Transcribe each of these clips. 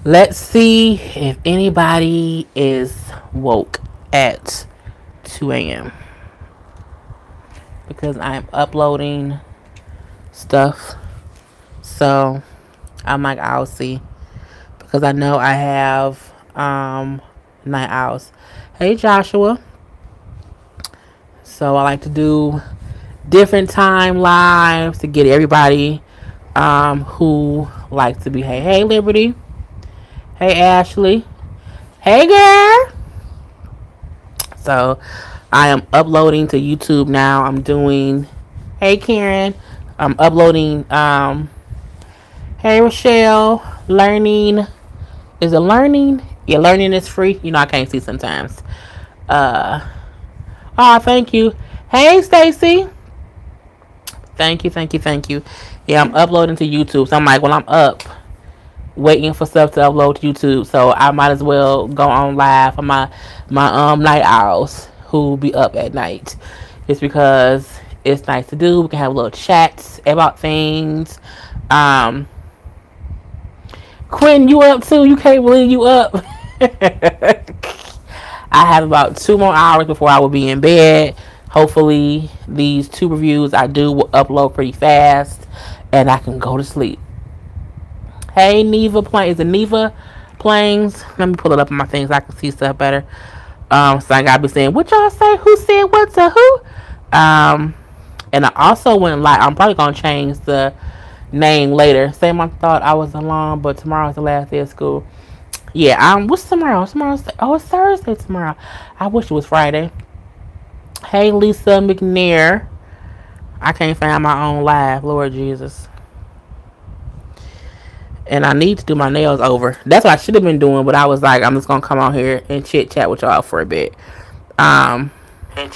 Let's see if anybody is woke at 2 a.m. because I'm uploading stuff. So I'm like, I'll see. Because I know I have night owls. Hey Joshua. So I like to do different time lives to get everybody who likes to be hey Liberty. Hey Ashley. Hey girl. So I am uploading to YouTube now. I'm doing hey Karen. I'm uploading hey Rochelle. Learning. Is it learning? Yeah, learning is free. You know I can't see sometimes. Oh, thank you. Hey Stacy. Thank you. Yeah, I'm uploading to YouTube. So I'm like, well, I'm up waiting for stuff to upload to YouTube. So I might as well go on live for my night owls who be up at night. It's because it's nice to do. We can have little chats about things. Quinn, you up too? You can't believe you up. I have about 2 more hours before I will be in bed. Hopefully, these 2 reviews I do will upload pretty fast, and I can go to sleep. Hey, Neva Plains. Is it Neva Plains? Let me pull it up on my things so I can see stuff better. So I gotta be saying, what y'all say? Who said what to who? And I also went live. I'm probably gonna change the name later. Same I thought I was alone, but tomorrow's the last day of school. Yeah, what's tomorrow? It's Thursday tomorrow. I wish it was Friday. Hey, Lisa McNair. I can't find my own live, Lord Jesus. And I need to do my nails over. That's what I should have been doing, but I was like, I'm just gonna come on here and chit chat with y'all for a bit. Let me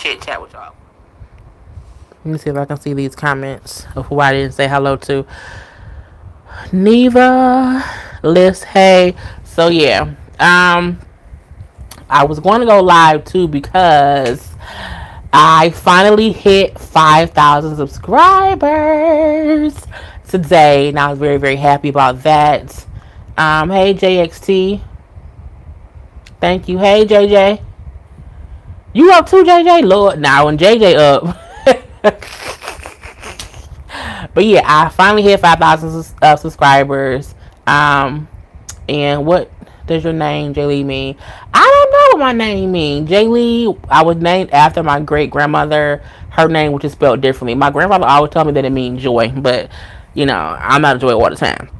see if I can see these comments of who I didn't say hello to. Neva, Liz, hey. So yeah, I was going to go live too because I finally hit 5,000 subscribers today, and I was very, very happy about that. Hey JXT, thank you. Hey JJ, you up too, JJ? Lord, now when JJ up. But yeah, I finally hit 5,000 subscribers. And what does your name, Jaylee, mean? I don't know what my name means. Jaylee, I was named after my great grandmother. Her name, which is spelled differently. My grandfather always told me that it means joy, but you know, I'm not a joy all the time.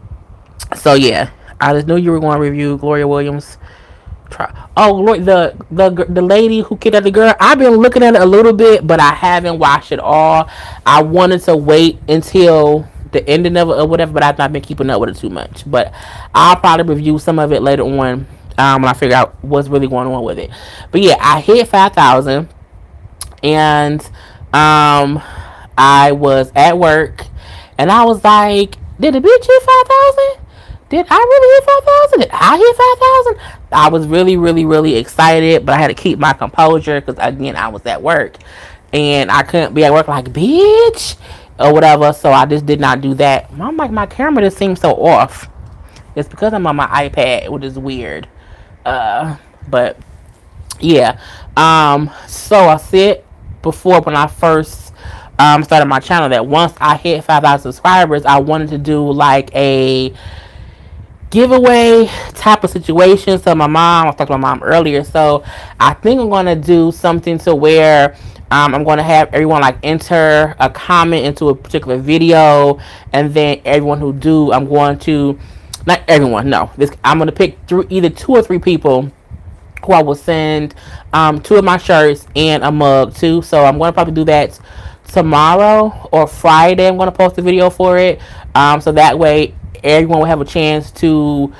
So yeah, I just knew you were going to review Gloria Williams. Oh, the lady who kidnapped the girl. I've been looking at it a little bit, but I haven't watched it all. I wanted to wait until the ending of it or whatever, but I've not been keeping up with it too much. But I'll probably review some of it later on when I figure out what's really going on with it. But yeah, I hit 5,000, and I was at work, and I was like, did the bitch hit 5,000? Did I really hit 5,000? Did I hit 5,000? I was really, really, really excited, but I had to keep my composure because, again, I was at work. And I couldn't be at work like, bitch, or whatever. So I just did not do that. I'm like, my camera just seems so off. It's because I'm on my iPad, which is weird. But, yeah. So I said before when I first started my channel that once I hit 5,000 subscribers, I wanted to do like a giveaway type of situation. So I was talking to my mom earlier, so I think I'm going to do something to where I'm going to have everyone like enter a comment into a particular video, and then everyone who do, I'm going to, not everyone, no, I'm going to pick either 2 or 3 people who I will send 2 of my shirts and a mug too. So I'm going to probably do that tomorrow or Friday. I'm going to post a video for it, so that way everyone will have a chance to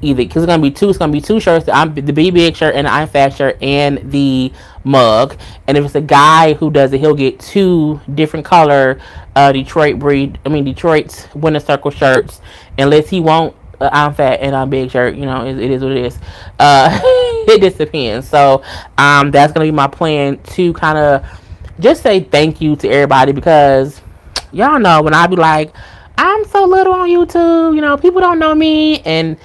either, because it's going to be 2 shirts, the Be Big shirt and the I'm Fat shirt and the mug. And if it's a guy who does it, he'll get 2 different color Detroit's Winter Circle shirts, unless he won't I'm Fat and I'm Big shirt. You know, it is what it is. It just depends. So that's going to be my plan, to kind of just say thank you to everybody, because y'all know when I be like, I'm so little on YouTube, you know, people don't know me, and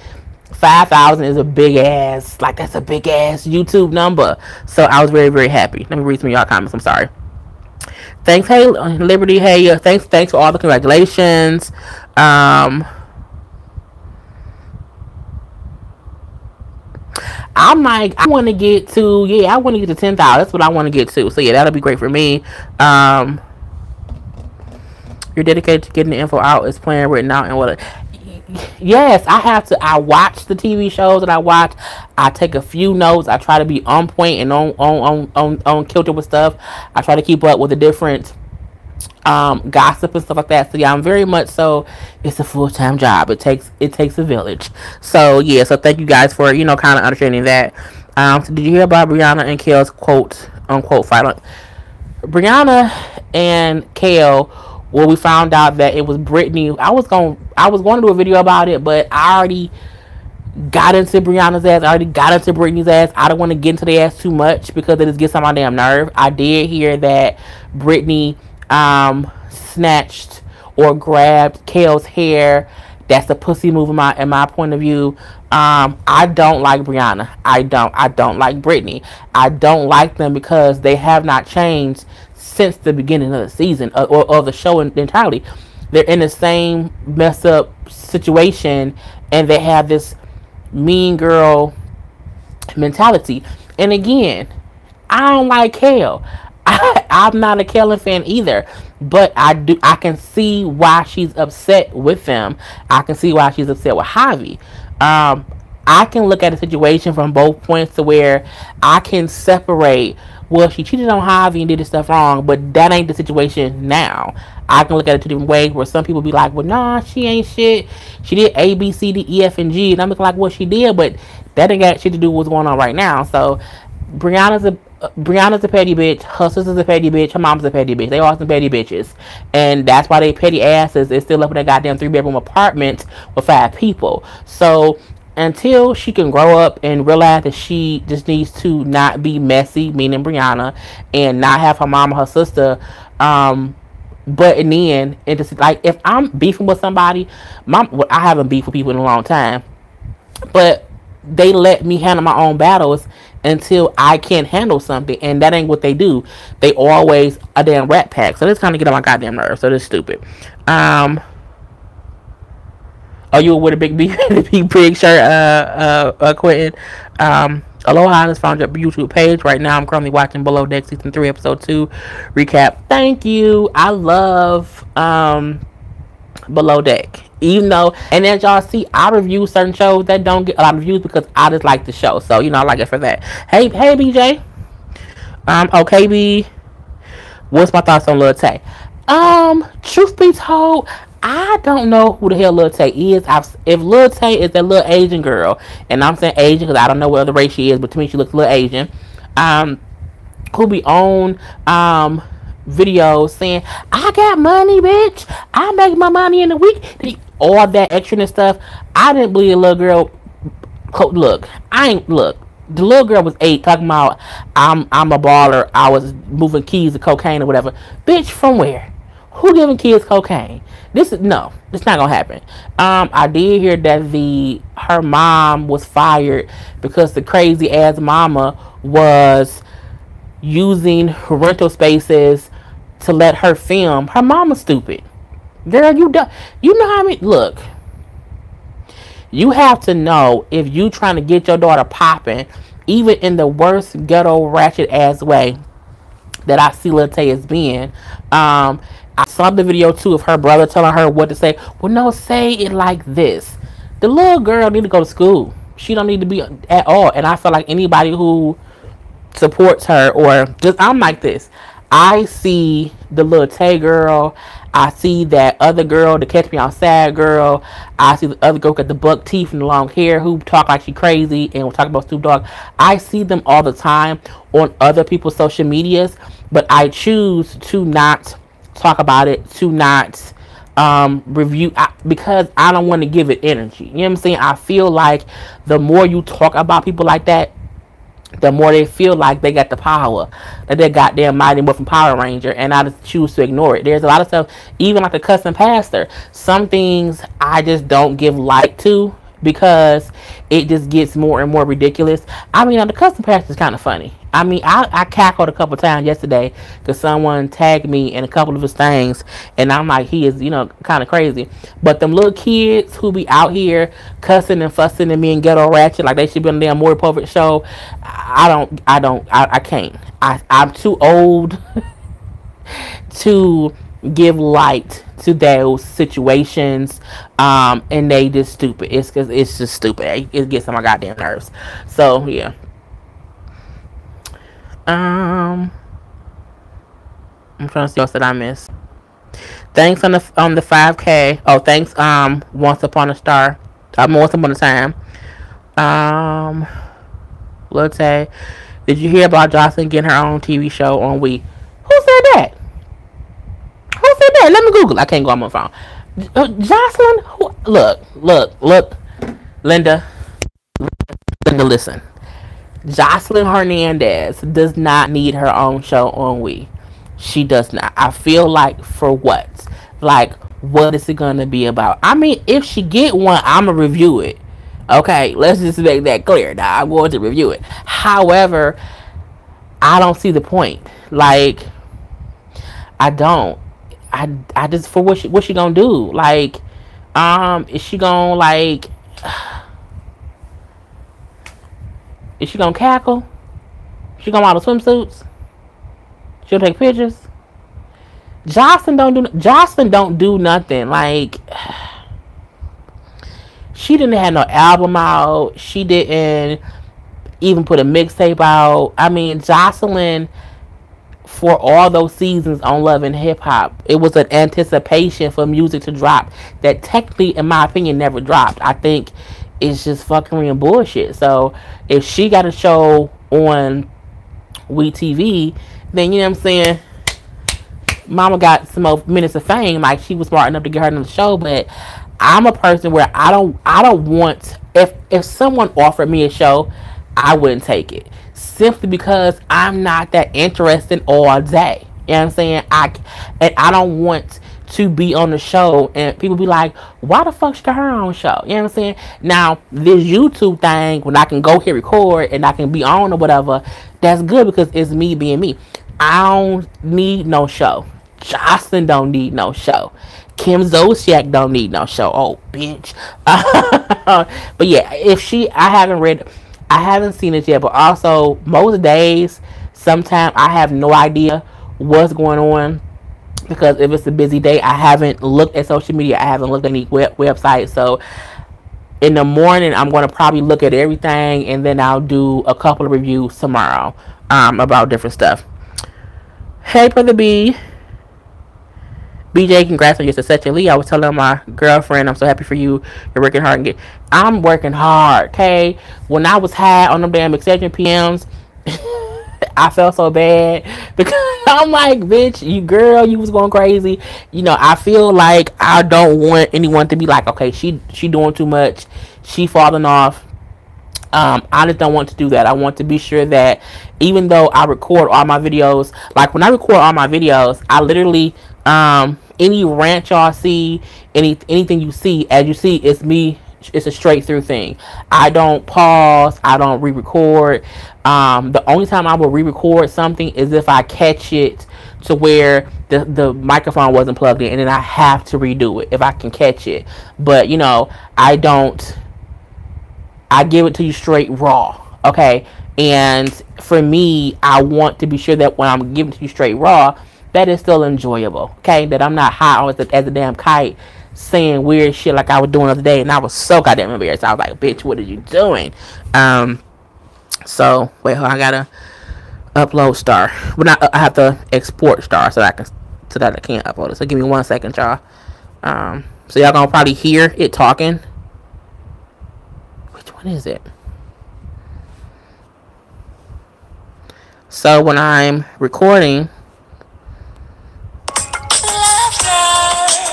5,000 is a big ass, like that's a big ass YouTube number. So I was very, very happy. Let me read some of y'all comments. I'm sorry. Thanks, hey Liberty, hey, thanks for all the congratulations. I'm like, I want to get to, I want to get to 10,000. That's what I want to get to. So yeah, that'll be great for me. You're dedicated to getting the info out. It's planned, written out, and what? Yes, I have to. I watch the TV shows that I watch. I take a few notes. I try to be on point and on kilter with stuff. I try to keep up with the different gossip and stuff like that. So yeah, I'm very much so. It's a full-time job. It takes a village. So yeah. So thank you guys for kind of understanding that. So did you hear about Brianna and Kale's quote unquote fight? Brianna and Kale. Well, we found out that it was Brittany. I was going to do a video about it, but I already got into Brianna's ass. I already got into Brittany's ass. I don't want to get into their ass too much because it just gets on my damn nerve. I did hear that Brittany snatched or grabbed Kale's hair. That's a pussy move in my point of view. I don't like Brianna. I don't like Brittany. I don't like them because they have not changed since the beginning of the season or the show entirely. They're in the same messed up situation and they have this mean girl mentality. And again, I don't like Kale. I'm not a Kellen fan either, but I can see why she's upset with them. I can see why she's upset with Javi. I can look at a situation from both points to where I can separate, well, she cheated on Javi and did this stuff wrong, but that ain't the situation now. I can look at it two different ways where some people be like, well, nah, she ain't shit. She did A, B, C, D, E, F, and G. And I'm looking like, well, she did, but that ain't got shit to do with what's going on right now. So Brianna's a petty bitch. Her sister's a petty bitch. Her mom's a petty bitch. They all some petty bitches. And that's why they petty asses is still up in that goddamn 3-bedroom apartment with 5 people. So until she can grow up and realize that she just needs to not be messy, meaning Brianna, and not have her mom or her sister butting in, and just like, if I'm beefing with somebody, I haven't beefed with people in a long time, but they let me handle my own battles until I can't handle something, and that ain't what they do. They always a damn rat pack. So this kind of get on my goddamn nerves. So this is stupid. Oh, you were with a big shirt, Quentin. Aloha has found your YouTube page. Right now, I'm currently watching Below Deck Season 3, Episode 2 recap. Thank you. I love Below Deck. Even though, and as y'all see, I review certain shows that don't get a lot of views because I just like the show. So, I like it for that. Hey, BJ. Okay, B. What's my thoughts on Lil Tay? Truth be told, I don't know who the hell Lil Tay is. If Lil Tay is that little Asian girl, and I'm saying Asian because I don't know what other race she is, but to me she looks a little Asian, who be on videos saying, I got money, bitch, I make my money in a week, all that extra and stuff. I didn't believe the little girl. Look, the little girl was 8 talking about I'm a baller, I was moving keys of cocaine or whatever. Bitch, from where? Who giving kids cocaine? It's not gonna happen. I did hear that her mom was fired because the crazy ass mama was using rental spaces to let her film. Her mama's stupid. Girl, you know how I mean? Look, you have to know if you trying to get your daughter popping, even in the worst ghetto ratchet ass way that I see Lil Tay as being. I saw the video too of her brother telling her what to say. Well, no, say it like this. The little girl need to go to school. She don't need to be at all. And I feel like anybody who supports her or just, I'm like this. I see the Lil Tay girl. I see that other girl, the Catch Me Outside girl. I see the other girl with the buck teeth and the long hair who talk like she crazy and will talk about Snoop Dogg. I see them all the time on other people's social medias, but I choose to not talk about it, to not review, because I don't want to give it energy. You know what I'm saying? I feel like the more you talk about people like that, the more they feel like they got the power, that they goddamn Mighty Morphin Power Ranger, and I just choose to ignore it. There's a lot of stuff, even like the cussing pastor, some things I just don't give light to because it just gets more and more ridiculous. I mean, the custom pass is kind of funny. I mean, I cackled a couple times yesterday because someone tagged me in a couple of his things, and I'm like, he is, kind of crazy. But them little kids who be out here cussing and fussing and being ghetto ratchet like they should be on the damn Maury Povich show, I can't. I'm too old to give light to those situations, and they just stupid. It's because it's just stupid. It gets on my goddamn nerves. So yeah. I'm trying to see what else that I missed. Thanks on the 5K. Oh, thanks. Once upon a star. Once upon a time. Let's say, did you hear about Jocelyn getting her own TV show on We? Who said that? Who said that? Let me Google. I can't go on my phone. Jocelyn? Look. Linda, listen. Jocelyn Hernandez does not need her own show on We. She does not. I feel like, for what? Like, what is it going to be about? I mean, if she get one, I'm going to review it. Okay, let's just make that clear. Now, I'm going to review it. However, I don't see the point. Like, I don't. I just, for what she gonna do? Like, is she gonna, like, is she gonna cackle? She gonna model swimsuits? She'll take pictures? Jocelyn don't do nothing. Like, she didn't have no album out. She didn't even put a mixtape out. I mean, Jocelyn, for all those seasons on Love and Hip Hop, it was an anticipation for music to drop that technically, in my opinion, never dropped. I think it's just fuckery and bullshit. So if she got a show on We TV, then, you know what I'm saying, Mama got some more minutes of fame. Like, she was smart enough to get her on the show. But I'm a person where I don't want, if someone offered me a show, I wouldn't take it, simply because I'm not that interested all day. You know what I'm saying? I don't want to be on the show and people be like, why the fuck she got her own show? You know what I'm saying? Now, this YouTube thing, when I can go here, record, and I can be on or whatever, that's good because it's me being me. I don't need no show. Jocelyn don't need no show. Kim Zolciak don't need no show. Oh, bitch. But yeah, I haven't seen it yet, but also most days, sometimes I have no idea what's going on, because if it's a busy day, I haven't looked at social media. I haven't looked at any websites. So in the morning, I'm going to probably look at everything, and then I'll do a couple of reviews tomorrow about different stuff. Hey, Brother B. BJ, congrats on your success, Lee. I was telling my girlfriend, I'm so happy for you. You're working hard. I'm working hard, okay? When I was high on them damn Excedrin PMs, I felt so bad because I'm like, bitch, you was going crazy. I feel like I don't want anyone to be like, okay, she doing too much. She falling off. I just don't want to do that. I want to be sure that even though I record all my videos, like when I record all my videos, I literally, any rant y'all see, anything you see, as you see, it's me. It's a straight through thing. I don't pause. I don't re-record. The only time I will re-record something is if I catch it to where the microphone wasn't plugged in, and then I have to redo it if I can catch it. But I don't. I give it to you straight raw, okay? And for me, I want to be sure that when I'm giving it to you straight raw, that is still enjoyable, okay? That I'm not high on as a damn kite saying weird shit like I was doing the other day, and I was so goddamn embarrassed. I was like, bitch, what are you doing? So, wait, I gotta upload Star. But I have to export Star so that I can upload it. So give me 1 second, y'all. So y'all gonna probably hear it talking. Which one is it? So when I'm recording,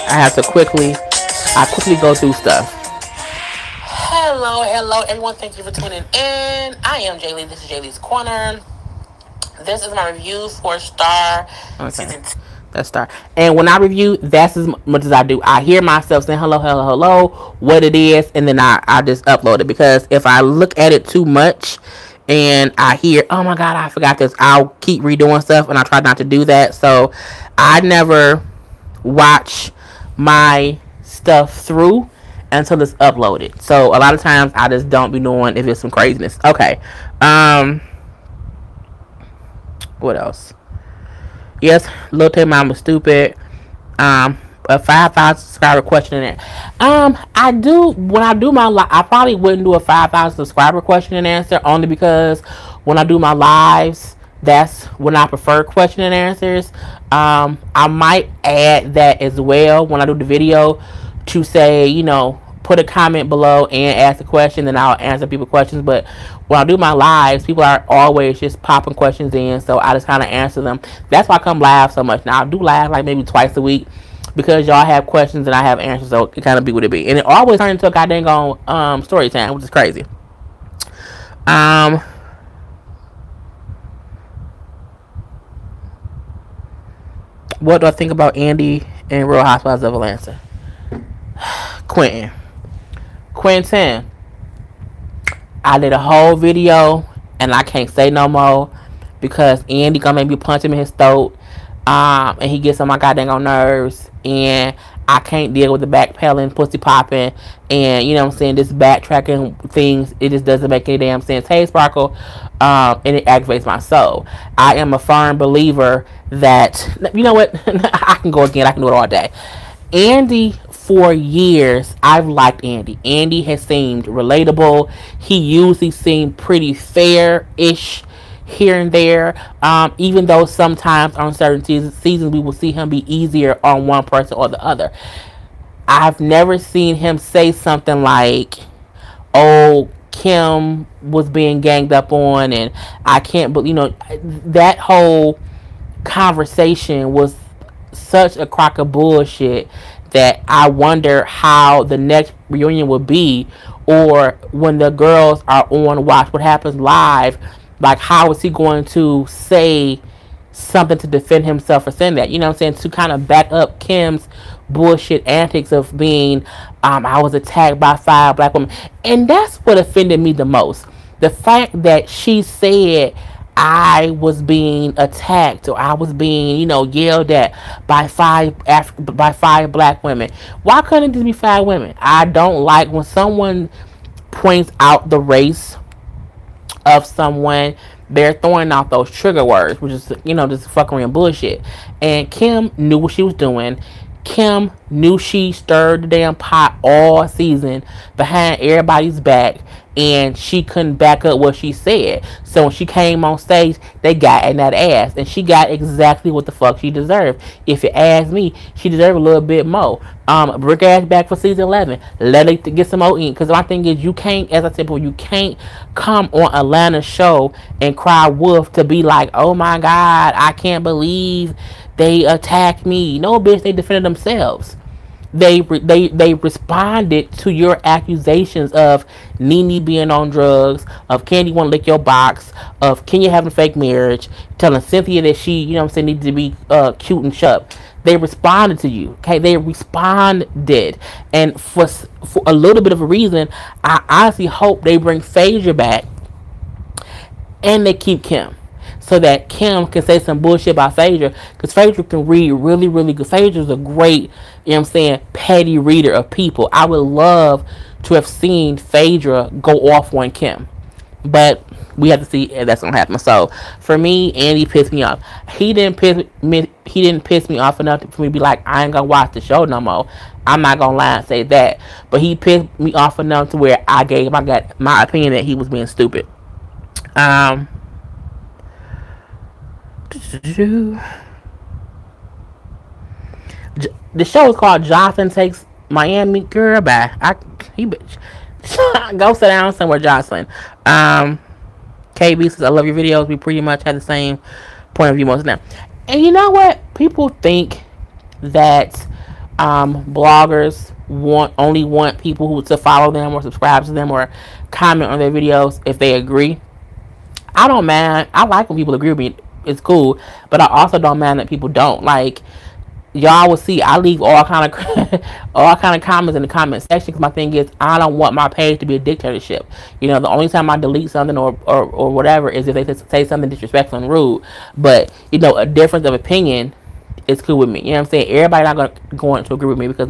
I have to quickly go through stuff. Hello everyone, thank you for tuning in. I am Jaylee. This is Jaylee's Corner. This is my review for Star season 2. Let's start. And when I review, that's as much as I do. I hear myself saying hello, hello, hello, what it is, and then I just upload it. Because if I look at it too much and I hear, oh my God, I forgot this, I'll keep redoing stuff, and I try not to do that. So I never watch my stuff through until it's uploaded. So a lot of times I just don't be knowing if it's some craziness. Okay. What else? Yes, Lil Tay Mama stupid. A 5,000 subscriber question in it. I do, when I do my live, I probably wouldn't do a 5,000 subscriber question and answer, only because when I do my lives, that's when I prefer question and answers. I might add that as well when I do the video, to say, you know, put a comment below and ask a question, then I'll answer people's questions. But when I do my lives, people are always just popping questions in, so I just kind of answer them. That's why I come live so much. Now I do live like maybe twice a week, because y'all have questions and I have answers, so it kind of be what it be. And it always turns into a goddamn story time, which is crazy. What do I think about Andy and Real Housewives of Atlanta? Quentin, I did a whole video and I can't say no more, because Andy gonna make me punch him in his throat, and he gets on my goddamn nerves, and I can't deal with the backpedaling, pussy popping, and you know what I'm saying, this backtracking things. It just doesn't make any damn sense. Hey Sparkle, and it aggravates my soul. I am a firm believer that, you know what, I can go again. I can do it all day. Andy, for years, I've liked Andy. Andy has seemed relatable. He usually seemed pretty fair-ish here and there. Even though sometimes on certain seasons we will see him be easier on one person or the other. I've never seen him say something like, oh, Kim was being ganged up on, and I can't, but you know, that whole conversation was such a crock of bullshit that I wonder how the next reunion will be, or when the girls are on Watch What Happens Live, like how is he going to say something to defend himself for saying that, you know what I'm saying, to kind of back up Kim's bullshit antics of being, I was attacked by 5 black women. And that's what offended me the most. The fact that she said I was being attacked, or I was being, you know, yelled at by 5 black women. Why couldn't it just be 5 women? I don't like when someone points out the race of someone. They're throwing out those trigger words, which is, you know, just fuckery and bullshit. And Kim knew what she was doing. Kim knew she stirred the damn pot all season behind everybody's back, and she couldn't back up what she said. So when she came on stage, they got in that ass, and she got exactly what the fuck she deserved. If you ask me, she deserved a little bit more. Bring her ass back for season 11. Let her get some more in. Because my thing is, you can't, as I said before, you can't come on Atlanta's show and cry wolf to be like, oh my God, I can't believe they attacked me. No, bitch, they defended themselves. They responded to your accusations of Nene being on drugs, of Candy want to lick your box, of Kenya having a fake marriage, telling Cynthia that she, you know what I'm saying, needs to be cute and shut. They responded to you, okay? They responded. And for a little bit of a reason, I honestly hope they bring Phaedra back and they keep Kim, so that Kim can say some bullshit about Phaedra, because Phaedra can read really, really good. Phaedra's a great, you know what I'm saying, petty reader of people. I would love to have seen Phaedra go off on Kim, but we have to see if that's gonna happen. So for me, Andy pissed me off. He didn't piss me off enough for me to be like, I ain't gonna watch the show no more. I'm not gonna lie and say that, but he pissed me off enough to where I got my opinion that he was being stupid. The show is called Jocelyn Takes Miami. Girl, bye. Go sit down somewhere, Jocelyn. KB says, I love your videos. We pretty much have the same point of view most of them. And you know what? People think that bloggers only want people who to follow them or subscribe to them or comment on their videos if they agree. I don't mind. I like when people agree with me. it's cool. But I also don't mind that people don't. Like, y'all will see, I leave all kind of all kind of comments in the comment section, because my thing is, I don't want my page to be a dictatorship. You know, the only time I delete something or whatever is if they say something disrespectful and rude. But you know, a difference of opinion is cool with me. You know what I'm saying? Everybody not going to agree with me, because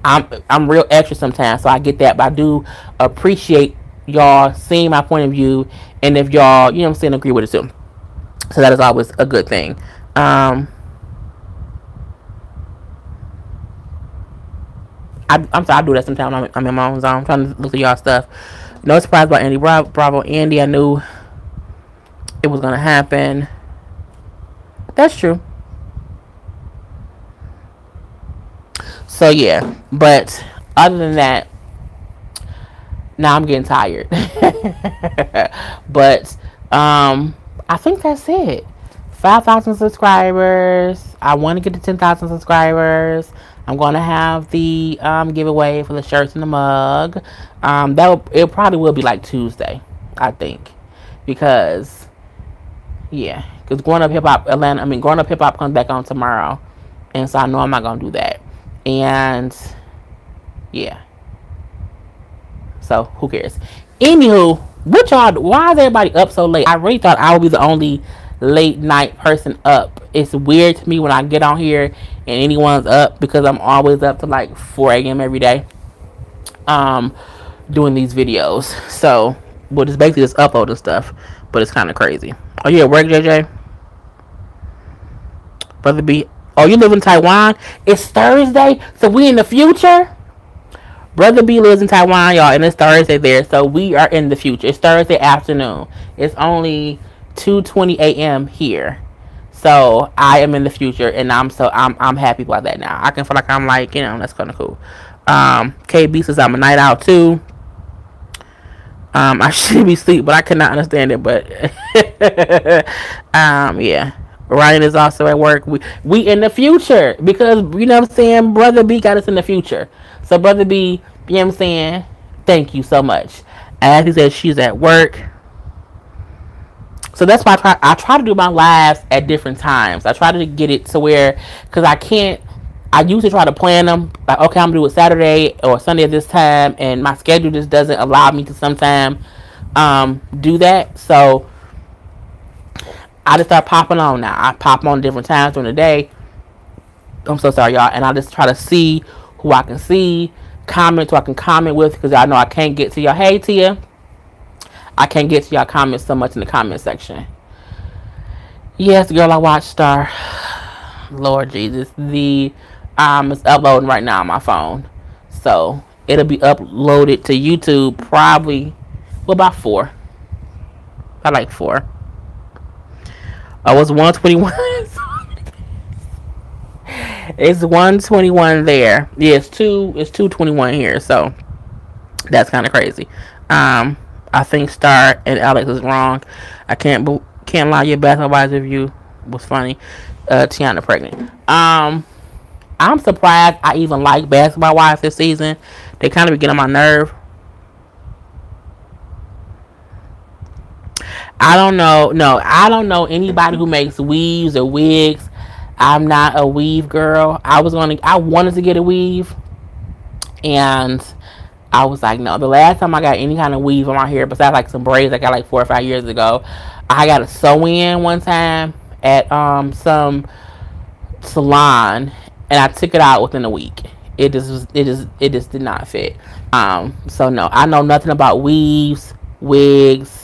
I'm real extra sometimes, so I get that. But I do appreciate y'all seeing my point of view, and if y'all, you know what I'm saying, agree with it too. So that is always a good thing. I'm sorry, I do that sometimes when I'm in my own zone. I'm trying to look at y'all stuff. No surprise about Andy Bravo. Andy, I knew it was gonna happen. That's true. So yeah, but other than that, now I'm getting tired. But I think that's it. 5,000 subscribers. I want to get to 10,000 subscribers. I'm going to have the giveaway for the shirts and the mug. It probably will be like Tuesday, I think, because Growing Up Hip Hop Atlanta. Growing Up Hip Hop comes back on tomorrow, and so I know I'm not gonna do that. And yeah, so who cares? Anywho, what y'all? Why is everybody up so late? I really thought I would be the only late night person up. It's weird to me when I get on here and anyone's up, because I'm always up to like 4 a.m. every day doing these videos. So we'll just basically just upload and stuff, but it's kind of crazy. Oh, you at work, JJ? Brother B. Oh, you live in Taiwan? It's Thursday, so we in the future? Brother B lives in Taiwan, y'all, and it's Thursday there, so we are in the future. It's Thursday afternoon. It's only 2:20 a.m. here, so I am in the future, and I'm happy about that now. I can feel like I'm like, that's kind of cool. KB says I'm a night out too. I should be asleep, but I cannot understand it. But yeah. Ryan is also at work. We in the future, because you know what I'm saying, Brother B got us in the future. So Brother B, you know what I'm saying, thank you so much. As he said, she's at work. So that's why I try to do my lives at different times. I try to get it to where, because I usually try to plan them, like, okay, I'm gonna do it Saturday or Sunday at this time, and my schedule just doesn't allow me to sometimes do that. So I just start popping on now. I pop on different times during the day. I'm so sorry, y'all. And I just try to see who I can see, comment who I can comment with, because I know I can't get to y'all. Hey, Tia. I can't get to y'all comments so much in the comment section. Yes, girl, I watched Star. Lord Jesus. It's uploading right now on my phone. So it'll be uploaded to YouTube probably, about 4. By like 4. Oh, it's 121. It's 121 there. Yeah, it's 221 here. So that's kind of crazy. I think Star and Alex is wrong. I can't lie. Your basketball wives review was funny. Tiana pregnant. I'm surprised I even like Basketball Wives this season. They kind of get on my nerve. I don't know. No, I don't know anybody who makes weaves or wigs. I'm not a weave girl. I wanted to get a weave, and I was like, no. The last time I got any kind of weave on my hair, besides like some braids I got like 4 or 5 years ago, I got a sew-in one time at some salon, and I took it out within a week. It just did not fit. So no, I know nothing about weaves, wigs.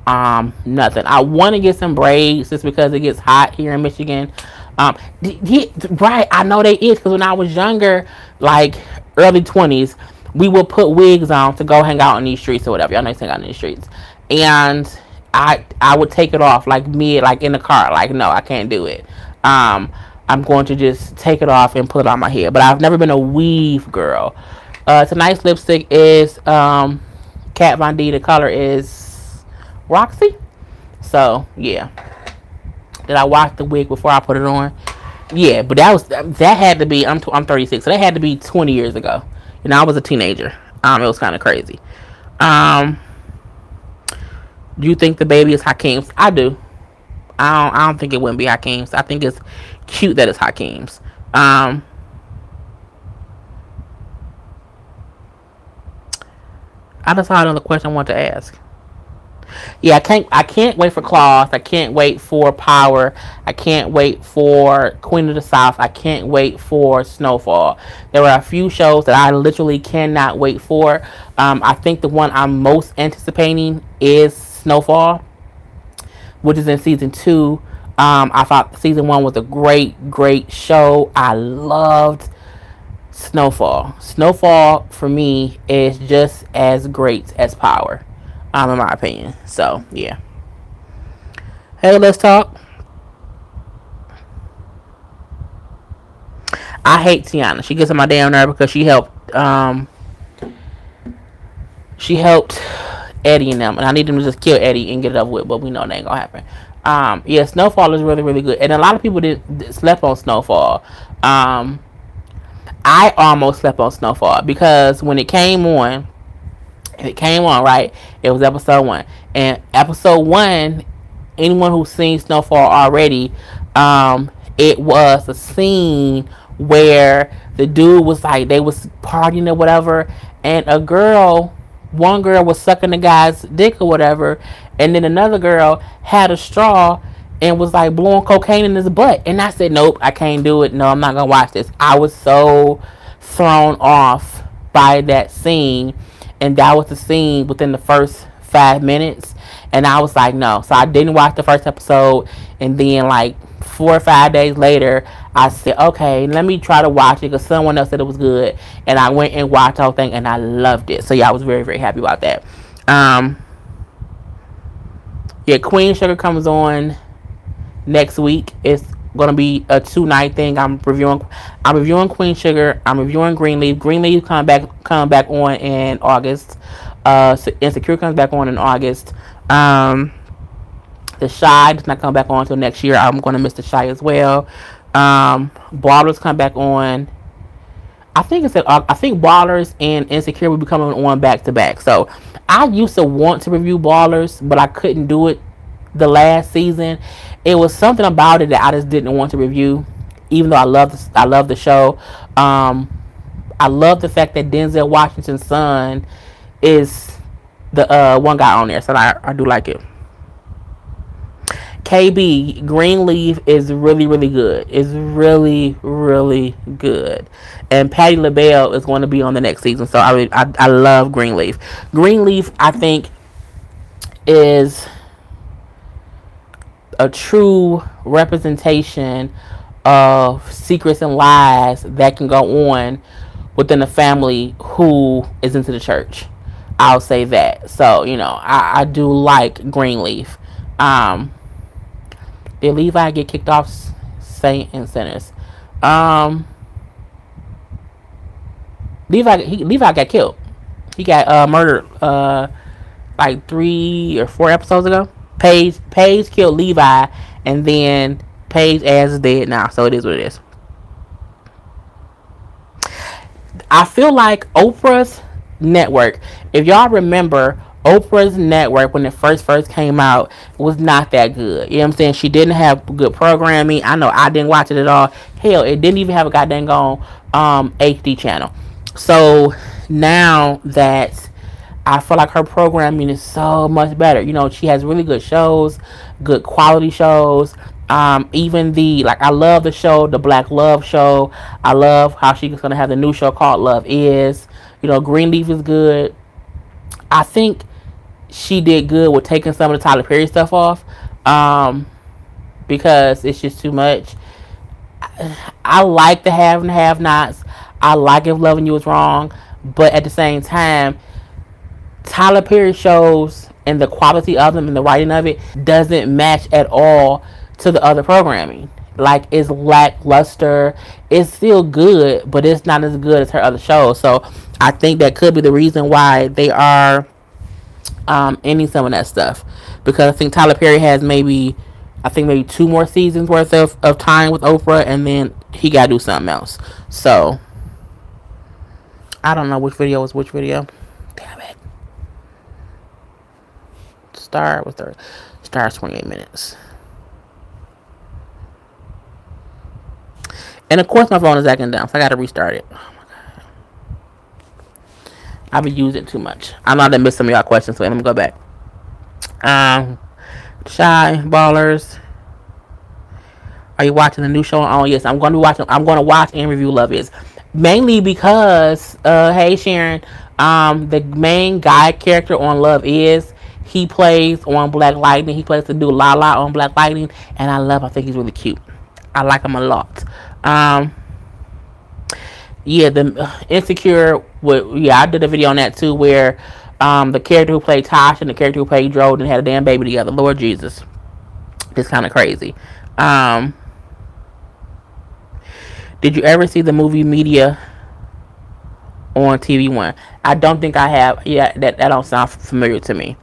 Nothing. I want to get some braids just because it gets hot here in Michigan. Right, I know they is, because when I was younger, like early 20s, we would put wigs on to go hang out in these streets or whatever. Y'all know hang out in these streets, and I would take it off like in the car. Like, no, I can't do it. I'm going to just take it off and put it on my head. But I've never been a weave girl. Tonight's lipstick is Kat Von D. The color is Roxy. So yeah. Did I wash the wig before I put it on? Yeah, but that had to be, I'm 36, so that had to be 20 years ago. You know, I was a teenager. It was kind of crazy. Do you think the baby is Hakeem's? I do. I don't think it wouldn't be Hakeem's. I think it's cute that it's Hakeem's. I just had another question I want to ask. Yeah, I can't wait for Claws. I can't wait for Power. I can't wait for Queen of the South. I can't wait for Snowfall. There are a few shows that I literally cannot wait for. I think the one I'm most anticipating is Snowfall, which is in season 2. I thought season 1 was a great show. I loved Snowfall. Snowfall for me is just as great as Power, in my opinion. So yeah. Hey, let's talk. I hate Tiana. She gets on my damn nerve because she helped Eddie and them, and I need them to just kill Eddie and get it over with. But we know that ain't gonna happen. Yeah, Snowfall is really good, and a lot of people did slept on Snowfall. I almost slept on Snowfall because when it came on, right, it was episode 1, and episode 1, anyone who's seen Snowfall already, it was a scene where the dude was like, they was partying or whatever, and one girl was sucking the guy's dick or whatever, and then another girl had a straw and was like blowing cocaine in his butt. And I said, nope, I can't do it. No, I'm not gonna watch this. I was so thrown off by that scene, and that was the scene within the first 5 minutes, and I was like, no. So I didn't watch the first episode, and then like 4 or 5 days later, I said, okay, let me try to watch it because someone else said it was good, and I went and watched the whole thing, and I loved it. So yeah, I was very happy about that. Yeah, Queen Sugar comes on next week. It's gonna be a 2-night thing. I'm reviewing Queen Sugar. I'm reviewing Greenleaf. Greenleaf come back on in August. Insecure comes back on in August. The Shy does not come back on until next year. I'm gonna miss The Shy as well. Ballers come back on. I think Ballers and Insecure will be coming on back to back. So I used to want to review Ballers, but I couldn't do it the last season. It was something about it that I just didn't want to review, even though I love the show. I love the fact that Denzel Washington's son is the one guy on there, so I do like it. KB Greenleaf is really good. It's really good, and Patti LaBelle is going to be on the next season. So I love Greenleaf. Greenleaf, I think, is a true representation of secrets and lies that can go on within a family who is into the church. I'll say that. So I do like Greenleaf. Did Levi get kicked off Saint and Sinners? Levi got killed. He got murdered like 3 or 4 episodes ago. Paige killed Levi, and then Paige ass is dead now. So it is what it is. I feel like Oprah's network, if y'all remember, Oprah's network, when it first came out, was not that good. You know what I'm saying? She didn't have good programming. I know I didn't watch it at all. Hell, it didn't even have a goddamn HD channel. So now that I feel like her programming is so much better. She has really good shows, good quality shows. Even I love the show, the Black Love show. I love how she's going to have the new show called Love Is. Greenleaf is good. I think she did good with taking some of the Tyler Perry stuff off, because it's just too much. I like the have and have nots. I like If Loving You Is Wrong, but at the same time, Tyler Perry shows and the quality of them and the writing of it doesn't match at all to the other programming. Like, it's lackluster. It's still good, but it's not as good as her other shows. So I think that could be the reason why they are ending some of that stuff, because I think Tyler Perry has maybe 2 more seasons worth of time with Oprah, and then he gotta do something else. So I don't know which video was which video. Damn it. Star 28 minutes. And of course, my phone is acting down, so I gotta restart it. I've been using it too much. I'm not gonna miss some of y'all questions, so let me go back. Shy Ballers. Are you watching the new show? Oh yes, I'm going to be watching. I'm going to watch and review Love Is, mainly because hey Sharon, the main guy character on Love Is, he plays on Black Lightning. He plays the dude Lala on Black Lightning, and I think he's really cute. I like him a lot. Yeah, the Insecure. Yeah, I did a video on that too, where the character who played Tosh and the character who played Jordan had a damn baby together. Lord Jesus, it's kind of crazy. Did you ever see the movie Media on TV One? I don't think I have. Yeah, that don't sound familiar to me.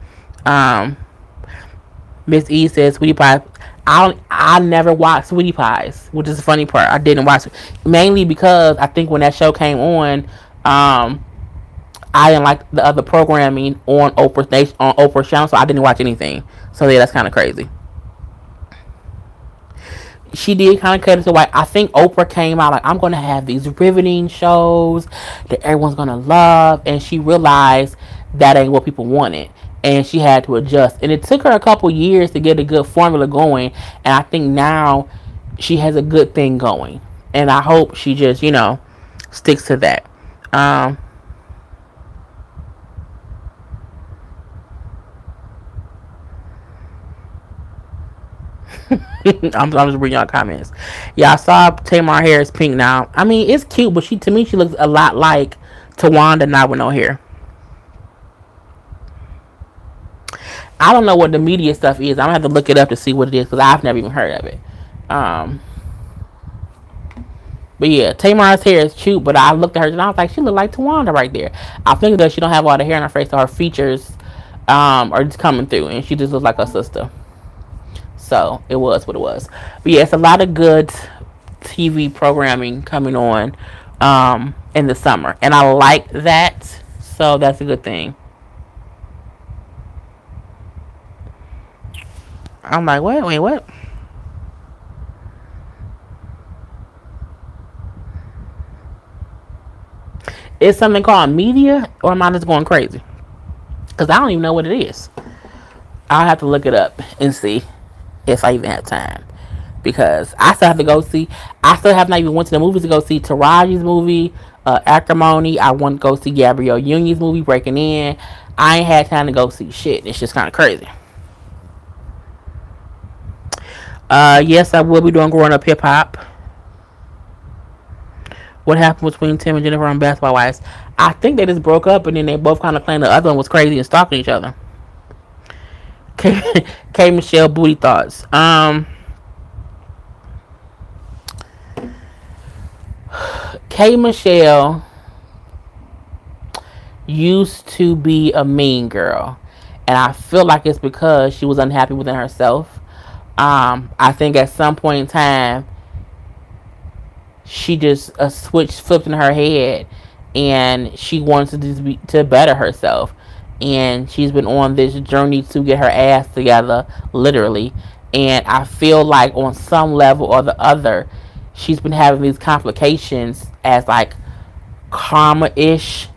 Miss E says Sweetie Pie. I never watched Sweetie Pies, which is the funny part. I didn't watch it mainly because I think when that show came on, I didn't like the other programming on Oprah's channel, so I didn't watch anything. So yeah, that's kind of crazy. She did kind of cut it to white. I think Oprah came out like, I'm going to have these riveting shows that everyone's going to love. And she realized that ain't what people wanted. And she had to adjust. And it took her a couple years to get a good formula going. And I think now she has a good thing going. And I hope she just, sticks to that. I'm just reading y'all comments. Yeah, I saw Tamar hair is pink now. I mean, it's cute, but to me, she looks a lot like Tawanda now with no hair. I don't know what the media stuff is. I'm gonna have to look it up to see what it is because I've never even heard of it. But yeah, Tamar's hair is cute, but I looked at her and I was like, she looked like Tawanda right there. I think that she don't have all the hair in her face, so her features are just coming through, and she just looks like her sister. So it was what it was. But yeah, it's a lot of good TV programming coming on in the summer, and I like that. So that's a good thing. I'm like, wait, what? Is something called media, or am I just going crazy? Because I don't even know what it is. I'll have to look it up and see if I even have time. Because I still have to go see. I still have not even went to the movies to go see Taraji's movie, Acrimony. I want to go see Gabrielle Union's movie, Breaking In. I ain't had time to go see shit. It's just kind of crazy. Yes, I will be doing Growing Up Hip Hop. What happened between Tim and Jennifer on Basketball Wives? I think they just broke up and then they both kind of claimed the other one was crazy and stalking each other. K Michelle booty thoughts. K Michelle used to be a mean girl, and I feel like it's because she was unhappy within herself. I think at some point in time she just a switch flipped in her head and she wants to better herself, and she's been on this journey to get her ass together, literally. And I feel like on some level or the other she's been having these complications as like karma-ish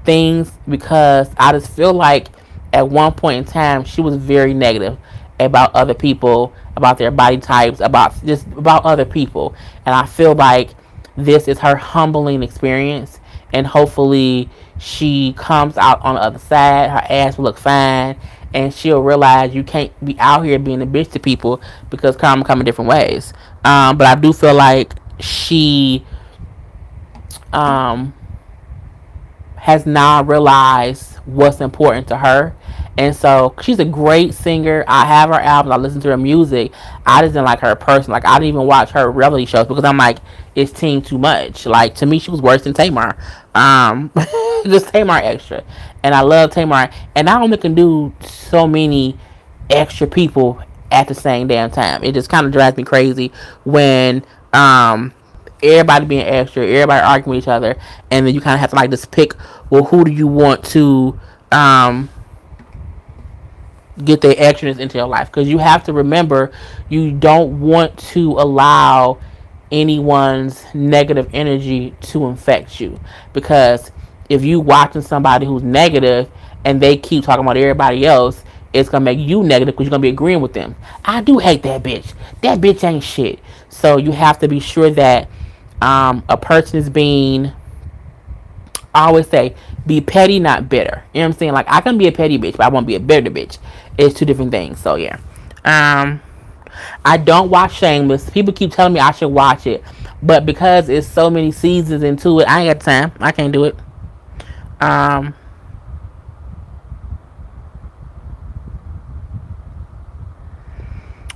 things, because I just feel like at one point in time she was very negative about other people, about their body types, about other people. And I feel like this is her humbling experience, and hopefully she comes out on the other side, her ass will look fine, and she'll realize you can't be out here being a bitch to people because karma come in different ways. But I do feel like she has now realized what's important to her. And so she's a great singer. I have her albums. I listen to her music. I just didn't like her person. Like, I didn't even watch her reality shows because I'm like, it's team too much. Like, to me, she was worse than Tamar. Just Tamar extra. And I love Tamar. And I only can do so many extra people at the same damn time. It just kind of drives me crazy when everybody being extra, everybody arguing with each other, and then you kind of have to like just pick, well, who do you want to get their extraness into your life? Because you have to remember, you don't want to allow anyone's negative energy to infect you. Because if you watching somebody who's negative and they keep talking about everybody else, it's gonna make you negative because you're gonna be agreeing with them. I do hate that bitch. That bitch ain't shit. So you have to be sure that a person is being, I always say, be petty, not bitter. You know what I'm saying? Like, I can be a petty bitch, but I won't be a bitter bitch. It's two different things. So yeah. I don't watch Shameless. People keep telling me I should watch it, but because it's so many seasons into it, I ain't got time. I can't do it.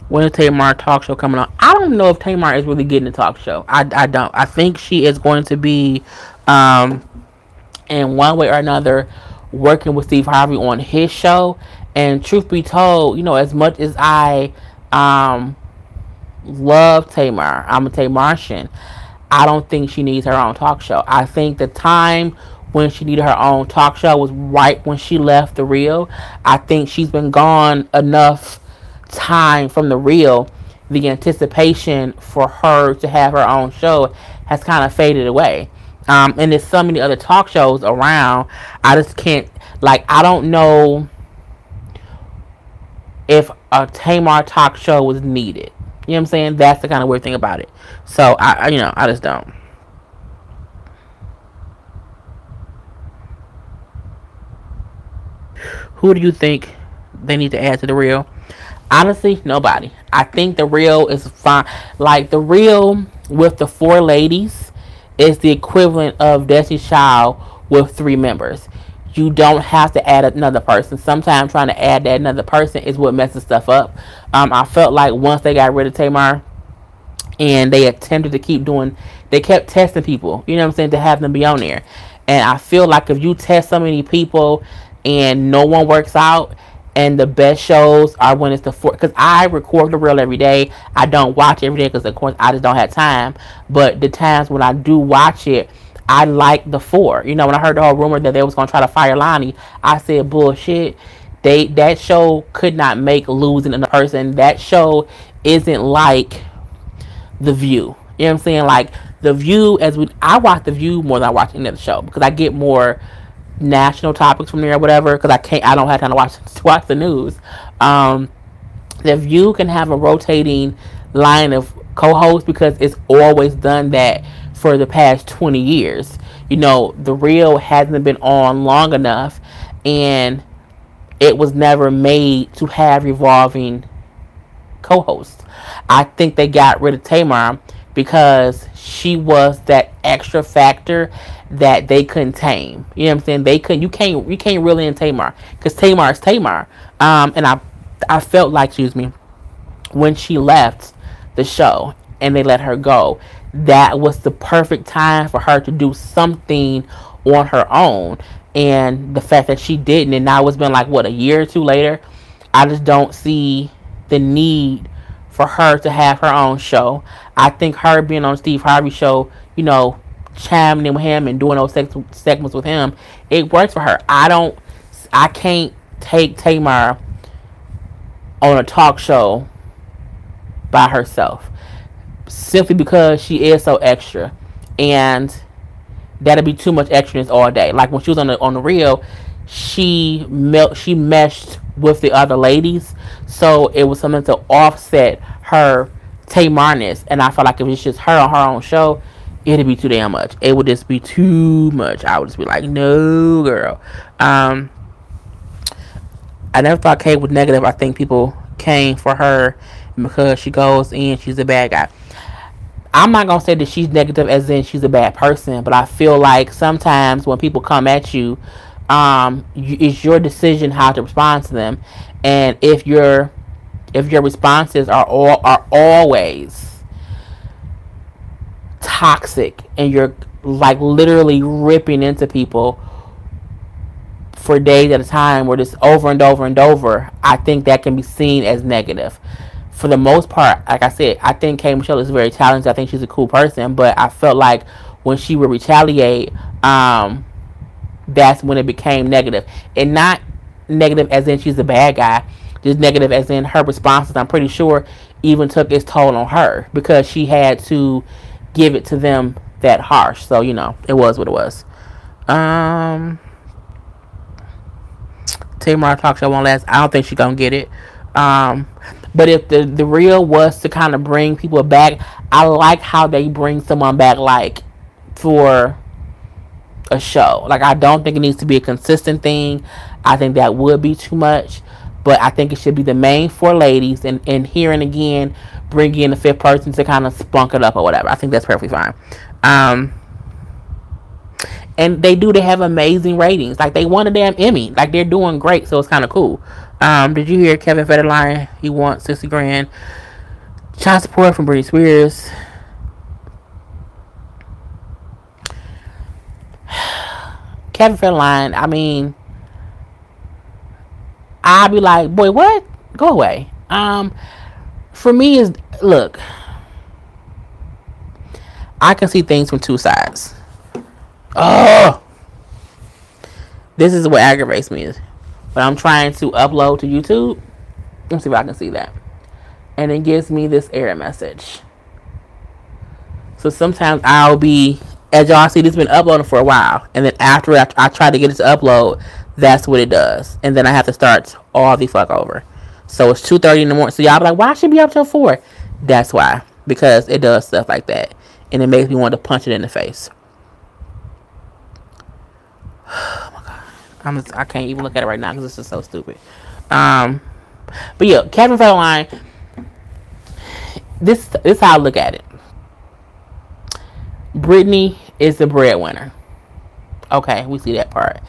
When is Tamar talk show coming on? I don't know if Tamar is really getting a talk show. I don't. I think she is going to be, in one way or another, working with Steve Harvey on his show. And truth be told, as much as I love Tamar, I'm a Tamartian, I don't think she needs her own talk show. I think the time when she needed her own talk show was right when she left The Real. I think she's been gone enough time from The Real. The anticipation for her to have her own show has kind of faded away. And there's so many other talk shows around. I just can't, I don't know if a Tamar talk show was needed. You know what I'm saying? That's the kind of weird thing about it. So, I just don't. Who do you think they need to add to The Real? Honestly, nobody. I think The Real is fine. Like, The Real with the 4 ladies is the equivalent of Destiny's Child with 3 members. You don't have to add another person. Sometimes trying to add that another person is what messes stuff up. I felt like once they got rid of Tamar and they attempted to keep doing, they kept testing people, you know what I'm saying, to have them be on there. And I feel like if you test so many people and no one works out, and the best shows are when it's the 4, because I record The Real every day. I don't watch every day because, of course, I just don't have time. But the times when I do watch it, I like the 4. When I heard the whole rumor that they was going to try to fire Lonnie, I said, bullshit. That show could not make losing in a person. That show isn't like The View. You know what I'm saying? Like, The View, I watch The View more than I watch any other show because I get more national topics from there or whatever, because I don't have time to watch the news. The View can have a rotating line of co-hosts because it's always done that for the past 20 years. The Real hasn't been on long enough, and it was never made to have revolving co-hosts. I think they got rid of Tamar because she was that extra factor that they couldn't tame. You know what I'm saying? You can't really in Tamar because Tamar is Tamar. And I felt like, when she left the show and they let her go, that was the perfect time for her to do something on her own. And the fact that she didn't, and now it's been a year or 2 later, I just don't see the need for her to have her own show. I think her being on Steve Harvey's show, chiming in with him and doing those segments with him, it works for her. I can't take Tamar on a talk show by herself simply because she is so extra, and that'd be too much extraness all day. Like when she was on the Real, she meshed with the other ladies, so it was something to offset her Tamarness. And I felt like if it's just her on her own show, it'd be too damn much. It would just be too much. I would just be like, no, girl. I never thought Kate was negative. I think people came for her because she goes in, she's a bad guy. I'm not going to say that she's negative as in she's a bad person, but I feel like sometimes when people come at you, it's your decision how to respond to them. And if your responses are always toxic and you're literally ripping into people for days at a time, or just over and over and over, I think that can be seen as negative. For the most part, like I said, I think K. Michelle is very talented. I think she's a cool person, but I felt like when she would retaliate, that's when it became negative. And not negative as in she's a bad guy, just negative as in her responses. I'm pretty sure even took its toll on her because she had to give it to them that harsh. So, you know, it was what it was. Tamar talk show won't last. I don't think she's gonna get it. But if the real was to kind of bring people back, I like how they bring someone back like for a show. Like, I don't think it needs to be a consistent thing. I think that would be too much. But I think it should be the main four ladies, and here and again bring in the fifth person to kind of spunk it up or whatever. I think that's perfectly fine. And they have amazing ratings. Like, they won a damn Emmy. Like, they're doing great, so it's kind of cool. Did you hear Kevin Federline? He wants 60 grand child support from Britney Spears. Kevin Federline, I mean, I'd be like, boy, what? Go away. For me, is look, I can see things from two sides. Oh, this is what aggravates me. But I'm trying to upload to YouTube. Let's see if I can see that. And it gives me this error message. So sometimes I'll be, as y'all see, this has been uploading for a while. And then after I try to get it to upload, that's what it does. And then I have to start all the fuck over. So it's 2:30 in the morning. So y'all be like, why should it be up till 4? That's why. Because it does stuff like that. And it makes me want to punch it in the face. Oh my god. I can't even look at it right now because this is so stupid. But yeah, Kevin Federline, this is how I look at it. Britney is the breadwinner. Okay, we see that part.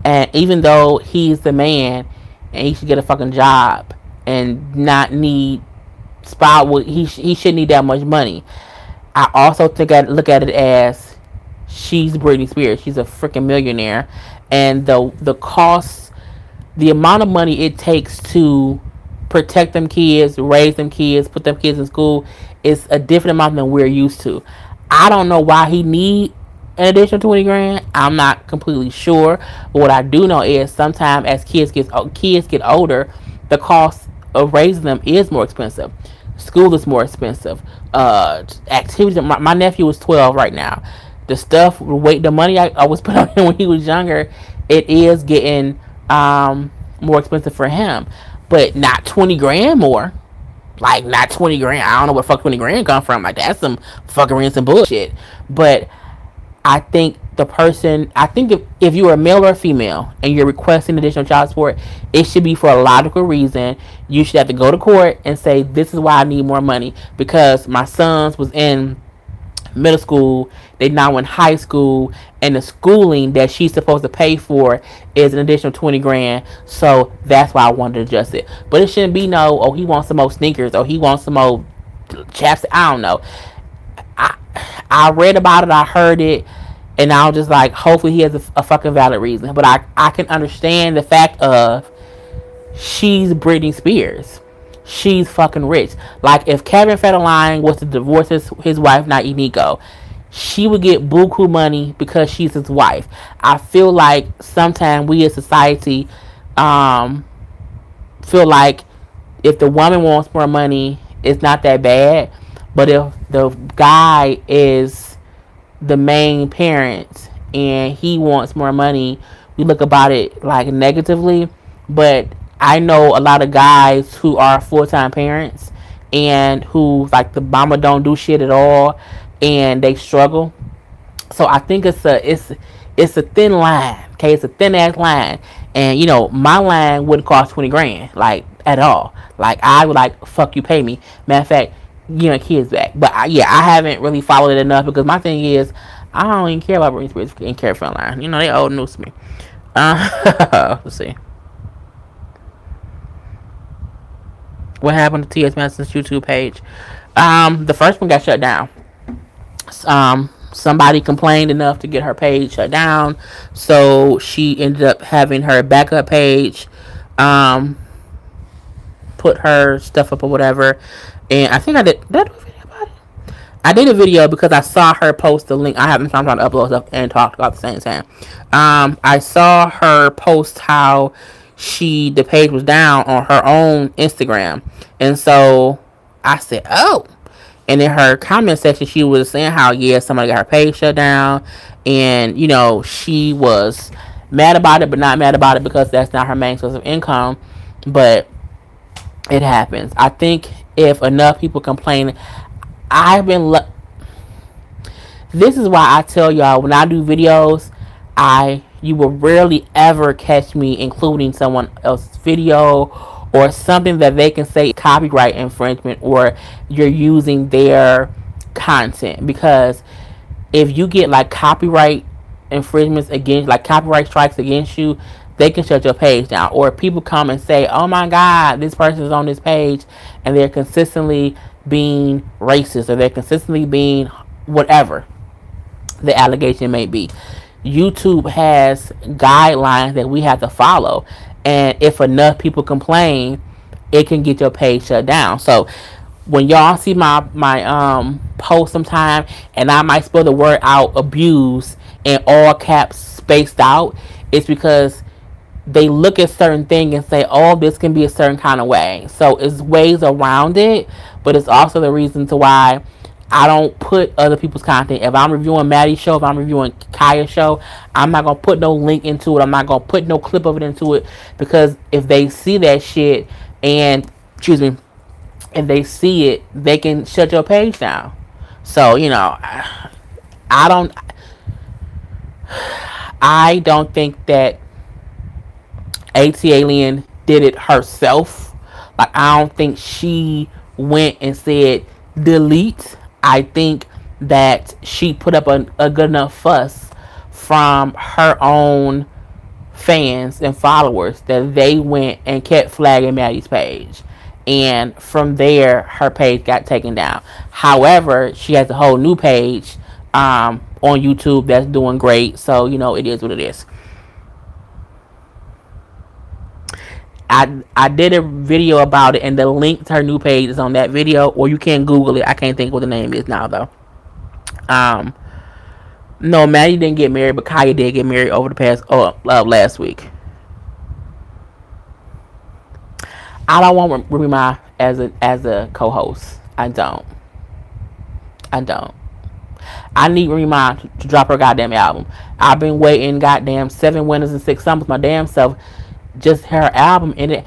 And even though he's the man and he should get a fucking job and not need he shouldn't need that much money. I also look at it as she's Britney Spears. She's a freaking millionaire, and the cost, the amount of money it takes to protect them kids, raise them kids, put them kids in school is a different amount than we're used to. I don't know why he need an additional 20 grand. I'm not completely sure, but what I do know is sometimes as kids get older, the cost of raising them is more expensive. School is more expensive. Activities. My nephew is 12 right now. The money I was putting on him when he was younger, it is getting more expensive for him, but not 20 grand more. Like, not 20 grand. I don't know where fuck 20 grand come from. Like, that's some fuckery and some bullshit. But I think if you're a male or a female and you're requesting additional child support, it should be for a logical reason. You should have to go to court and say, this is why I need more money, because my sons was in middle school, they now in high school, and the schooling that she's supposed to pay for is an additional 20 grand. So that's why I wanted to adjust it. But it shouldn't be he wants some more sneakers, or he wants some more chapstick. I don't know. I read about it, I heard it, and I was just like, hopefully he has a fucking valid reason. But I can understand the fact of she's Britney Spears. She's fucking rich. Like, if Kevin Federline was to divorce his wife, not Nico, she would get buku money because she's his wife. I feel like sometimes we as society feel like if the woman wants more money, it's not that bad. But if the guy is the main parent and he wants more money, we look about it like negatively. But I know a lot of guys who are full-time parents and who, like, the mama don't do shit at all and they struggle. So I think it's a thin line. Okay, it's a thin ass line. And my line wouldn't cost 20 grand, like, at all. Like, I would like, fuck you, pay me. Matter of fact, kids back. But I haven't really followed it enough because my thing is, I don't even care about Britney Spears and Kevin Federline. They old news to me. Let's see. What happened to T.S. Madison's YouTube page? The first one got shut down. Somebody complained enough to get her page shut down, so she ended up having her backup page put her stuff up or whatever. And I think I did a video about it? I did a video because I saw her post the link. I'm trying to upload stuff and talk about the same time. I saw her post how the page was down on her own Instagram, and so I said, oh. And in her comment section, she was saying how, yeah, somebody got her page shut down. And, you know, she was mad about it, but not mad about it because that's not her main source of income. But it happens. I think if enough people complain, I've been... This is why I tell y'all, when I do videos, you will rarely ever catch me including someone else's video or something that they can say copyright infringement or you're using their content. Because if you get like copyright infringements against, like copyright strikes against you, they can shut your page down. Or people come and say, oh my God, this person is on this page and they're consistently being racist or they're consistently being whatever the allegation may be. YouTube has guidelines that we have to follow, and if enough people complain, it can get your page shut down. So when y'all see my post sometime and I might spell the word out abuse in all caps spaced out, it's because they look at certain things and say, oh, this can be a certain kind of way. So it's ways around it, but it's also the reason to why I don't put other people's content. If I'm reviewing Maddie's show, if I'm reviewing Kaya's show, I'm not going to put no link into it. I'm not going to put no clip of it into it, because if they see that shit and, if they see it, they can shut your page down. So, you know, I don't think that AT Alien did it herself. Like, I don't think she went and said delete. I think that she put up a good enough fuss from her own fans and followers that they went and kept flagging Maddie's page. And from there, her page got taken down. However, she has a whole new page on YouTube that's doing great. So, you know, it is what it is. I did a video about it, and the link to her new page is on that video, or you can Google it. I can't think what the name is now, though. No, Maddie didn't get married, but Kaya did get married over the past last week. I don't want Remy Ma as a co-host. I don't. I need Remy Ma to drop her goddamn album. I've been waiting goddamn 7 winters and 6 summers my damn self. Just her album, and it.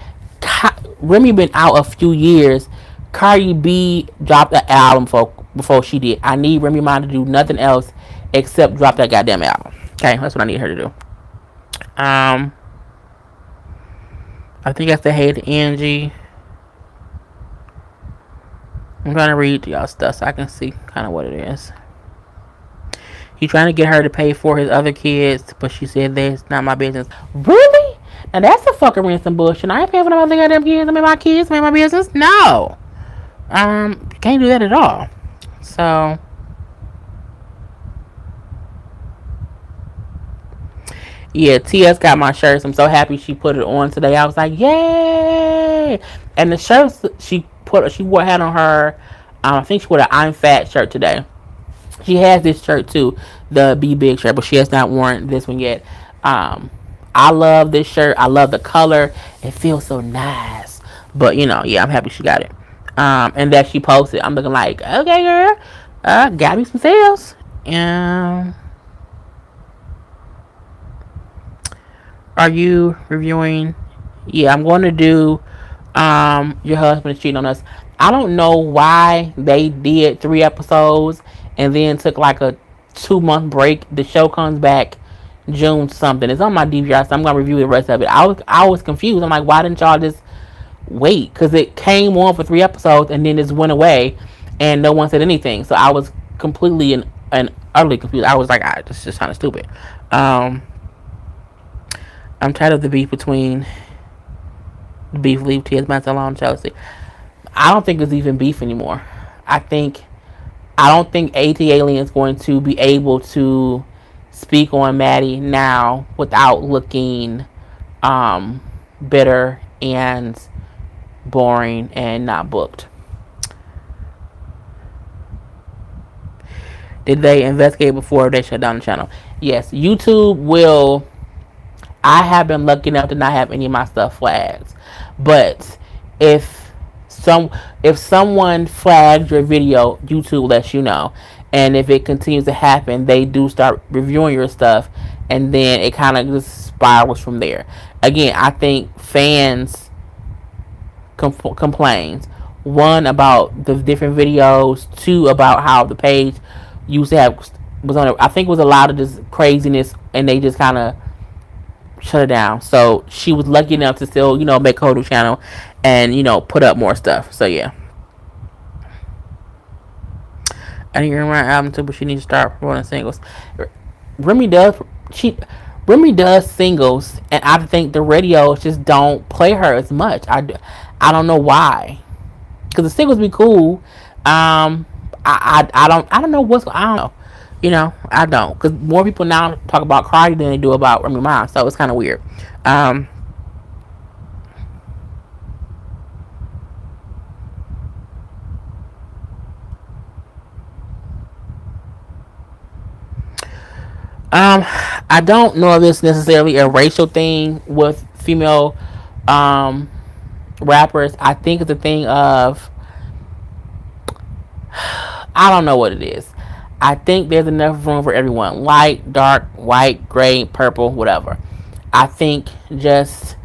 Remy been out a few years. Cardi B dropped the album before she did. I need Remy Ma to do nothing else except drop that goddamn album. Okay, that's what I need her to do. I think that's the Hey to Angie. I'm trying to read y'all stuff so I can see kind of what it is. He's trying to get her to pay for his other kids, but she said that's not my business. Really? And that's a fucking ransom bullshit. I ain't paying for no other goddamn kids. I mean, my kids, my business. No. Can't do that at all. So, yeah, TS got my shirts. I'm so happy she put it on today. I was like, yay! And the shirts she had on her, I think she wore an I'm Fat shirt today. She has this shirt too, the Be Big shirt, but she has not worn this one yet. I love this shirt. I love the color. It feels so nice. But, you know, yeah, I'm happy she got it. And that she posted. I'm looking like, okay, girl. Got me some sales. Are you reviewing? Yeah, I'm going to do Your Husband is Cheating on Us. I don't know why they did 3 episodes and then took like a 2-month break. The show comes back June something. It's on my DVR, so I'm gonna review the rest of it. I was confused. I'm like, why didn't y'all just wait? Because it came on for 3 episodes and then just went away and no one said anything. So I was completely and utterly confused. I was like, this is just kind of stupid. I'm tired of the beef between Leave Tears Master Alone and Chelsea. I don't think it's even beef anymore. I don't think AT Alien is going to be able to speak on Maddie now without looking bitter and boring and not booked. Did they investigate before they shut down the channel? Yes, YouTube will. I have been lucky enough to not have any of my stuff flagged, but if if someone flags your video, YouTube lets you know. And if it continues to happen, they do start reviewing your stuff, and then it kind of just spirals from there. Again, I think fans complains. One, about the different videos. Two, about how the page used to have was on. I think it was a lot of this craziness, and they just kind of shut it down. So she was lucky enough to still, make a whole new channel and, put up more stuff. So yeah. I didn't hear my album too, but she needs to start promoting singles. Remy does singles, and I think the radios just don't play her as much. I don't know why. Because the singles be cool. I don't know what's, I don't know. I don't. Because more people now talk about Cardi than they do about Remy Ma. So it's kind of weird. I don't know if it's necessarily a racial thing with female rappers. I think it's a thing of, I don't know what it is. I think there's enough room for everyone. Light, dark, white, gray, purple, whatever. I think just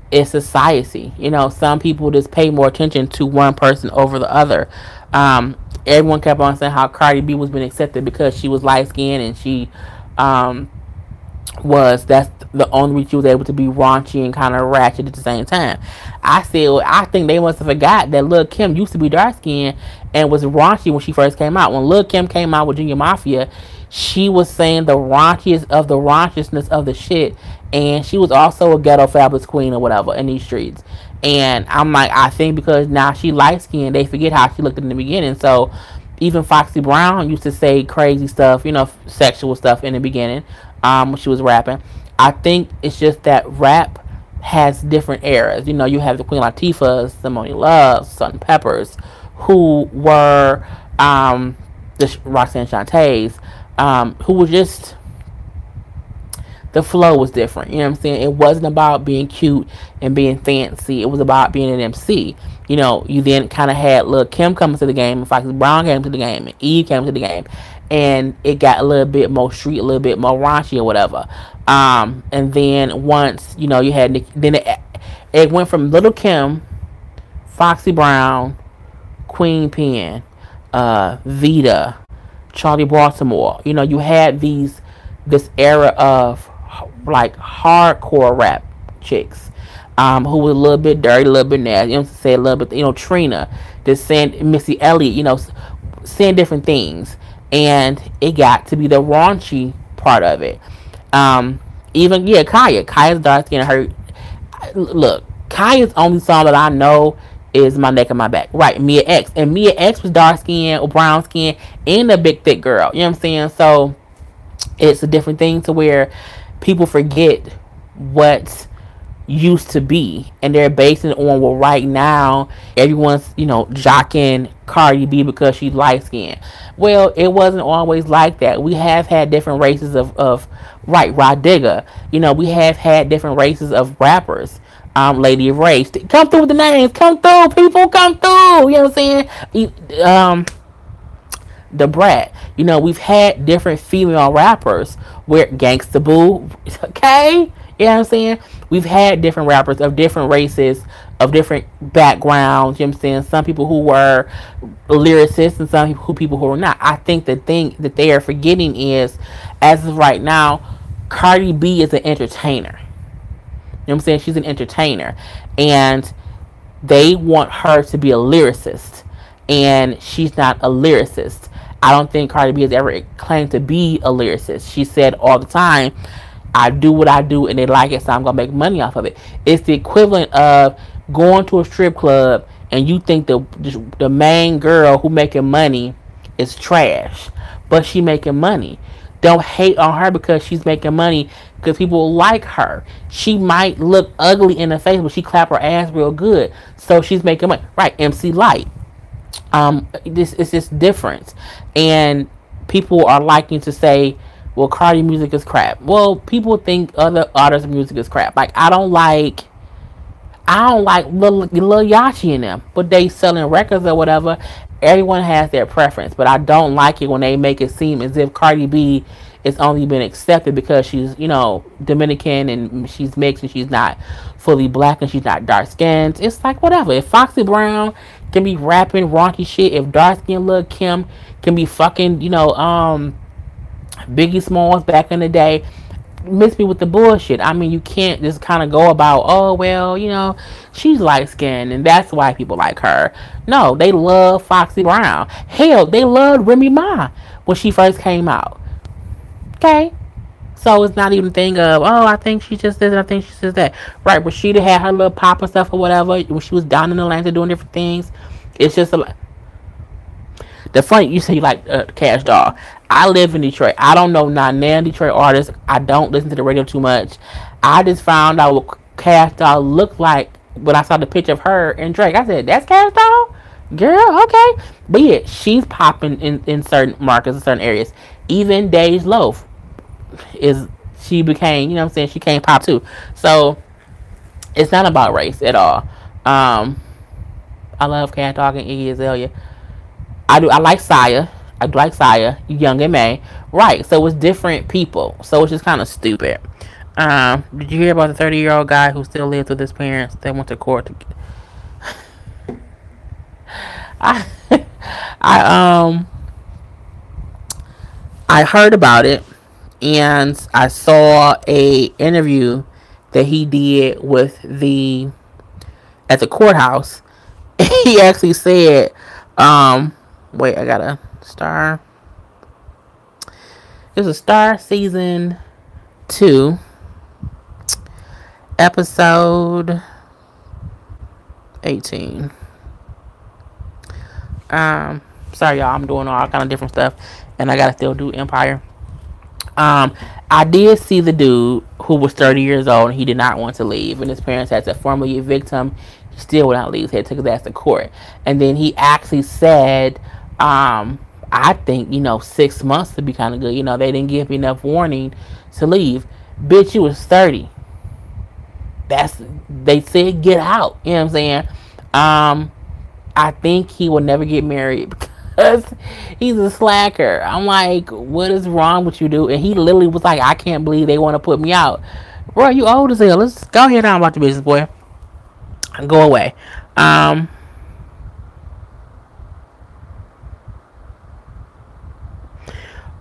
it's society. Some people just pay more attention to one person over the other. Everyone kept on saying how Cardi B was being accepted because she was light skinned, and she that's the only reason she was able to be raunchy and kind of ratchet at the same time. I think they must have forgot that Lil' Kim used to be dark skinned and was raunchy when she first came out. When Lil' Kim came out with Junior Mafia, she was saying the raunchiest of the raunciousness of the shit, and she was also a ghetto fabulous queen or whatever in these streets. And I'm like, I think because now she light skinned, they forget how she looked in the beginning. So even Foxy Brown used to say crazy stuff, sexual stuff in the beginning, when she was rapping. I think it's just that rap has different eras. You have the Queen Latifahs, Simone Loves, Salt Peppers, who were the Roxanne Shantays, who were just, the flow was different. You know what I'm saying? It wasn't about being cute and being fancy. It was about being an MC. You then kind of had Lil' Kim coming to the game, and Foxy Brown came to the game, and Eve came to the game, and it got a little bit more street, a little bit more raunchy or whatever. And then once, you had then it went from Lil' Kim, Foxy Brown, Queen Pen, Vita, Charlie Baltimore. You had this era of like hardcore rap chicks, who was a little bit dirty, a little bit nasty. Say a little bit, Trina, just saying, Missy Elliott, saying different things, and it got to be the raunchy part of it. Even Kaya's dark skin. Her look, Kaya's only song that I know is My Neck and My Back. Right, Mia X, and Mia X was dark skin or brown skin and a big thick girl. You know what I'm saying? So it's a different thing to where people forget what used to be, and they're basing it on, well, right now everyone's jocking Cardi B because she's light skinned. Well, it wasn't always like that. We have had different races of right, Rod Digger. We have had different races of rappers. Lady of Race, come through with the names, come through, people, come through. You know what I'm saying? The Brat. We've had different female rappers where Gangsta Boo, okay? You know what I'm saying? We've had different rappers of different races, of different backgrounds. You know what I'm saying? Some people who were lyricists and some people who were not. I think the thing that they are forgetting is, as of right now, Cardi B is an entertainer. You know what I'm saying? She's an entertainer. And they want her to be a lyricist. And she's not a lyricist. I don't think Cardi B has ever claimed to be a lyricist. She said all the time, I do what I do and they like it, so I'm going to make money off of it. It's the equivalent of going to a strip club and you think the main girl who making money is trash, but she making money. Don't hate on her because she's making money, because people like her. She might look ugly in the face, but she clap her ass real good, so she's making money. Right, MC Light. This is just different, and people are liking to say, well, Cardi music is crap. Well, people think other artists' music is crap. Like, I I don't like Lil Yachty in them, but they selling records or whatever. Everyone has their preference, but I don't like it when they make it seem as if Cardi B is only been accepted because she's, Dominican and she's mixed and she's not fully black and she's not dark skinned. It's like whatever. If Foxy Brown can be rapping raunchy shit, if dark skinned Lil Kim can be fucking, Biggie Smalls back in the day, miss me with the bullshit. I mean, you can't just kind of go about, oh, well, she's light skinned and that's why people like her. No, they love Foxy Brown. Hell, they loved Remy Ma when she first came out. Okay? So it's not even a thing of, oh, I think she's just this and I think she's just that. Right, Rashida had her little pop and stuff or whatever when she was down in Atlanta doing different things. It's just the funny, you say you like Cash Doll. I live in Detroit. I don't know not nan Detroit artists. I don't listen to the radio too much. I just found out what Cash Doll looked like when I saw the picture of her and Drake. I said, that's Cash Doll? Girl, okay. But yeah, she's popping in certain markets, in certain areas. Even Dej Loaf she became, she came pop too. So it's not about race at all. I love Cash Doll and Iggy Azalea. I like Saya. I like Saya, Young and May. Right, so it's different people. So it's just kind of stupid. Did you hear about the 30-year-old guy who still lives with his parents? They went to court to I heard about it, and I saw a interview that he did with at the courthouse. He actually said, wait, I got a Star. It was a Star season 2, episode 18. Sorry y'all, I'm doing all kind of different stuff, and I gotta still do Empire. I did see the dude who was 30 years old and he did not want to leave, and his parents had to formally evict him. He still would not leave. He had to take his ass to court, and then he actually said, I think 6 months to be kind of good. They didn't give me enough warning to leave. Bitch, you was 30. They said get out. You know what I'm saying? I think he will never get married because he's a slacker. I'm like, what is wrong with you, dude? And he literally was like, I can't believe they want to put me out. Bro, you old as hell. Let's go ahead on about your business, boy. Go away.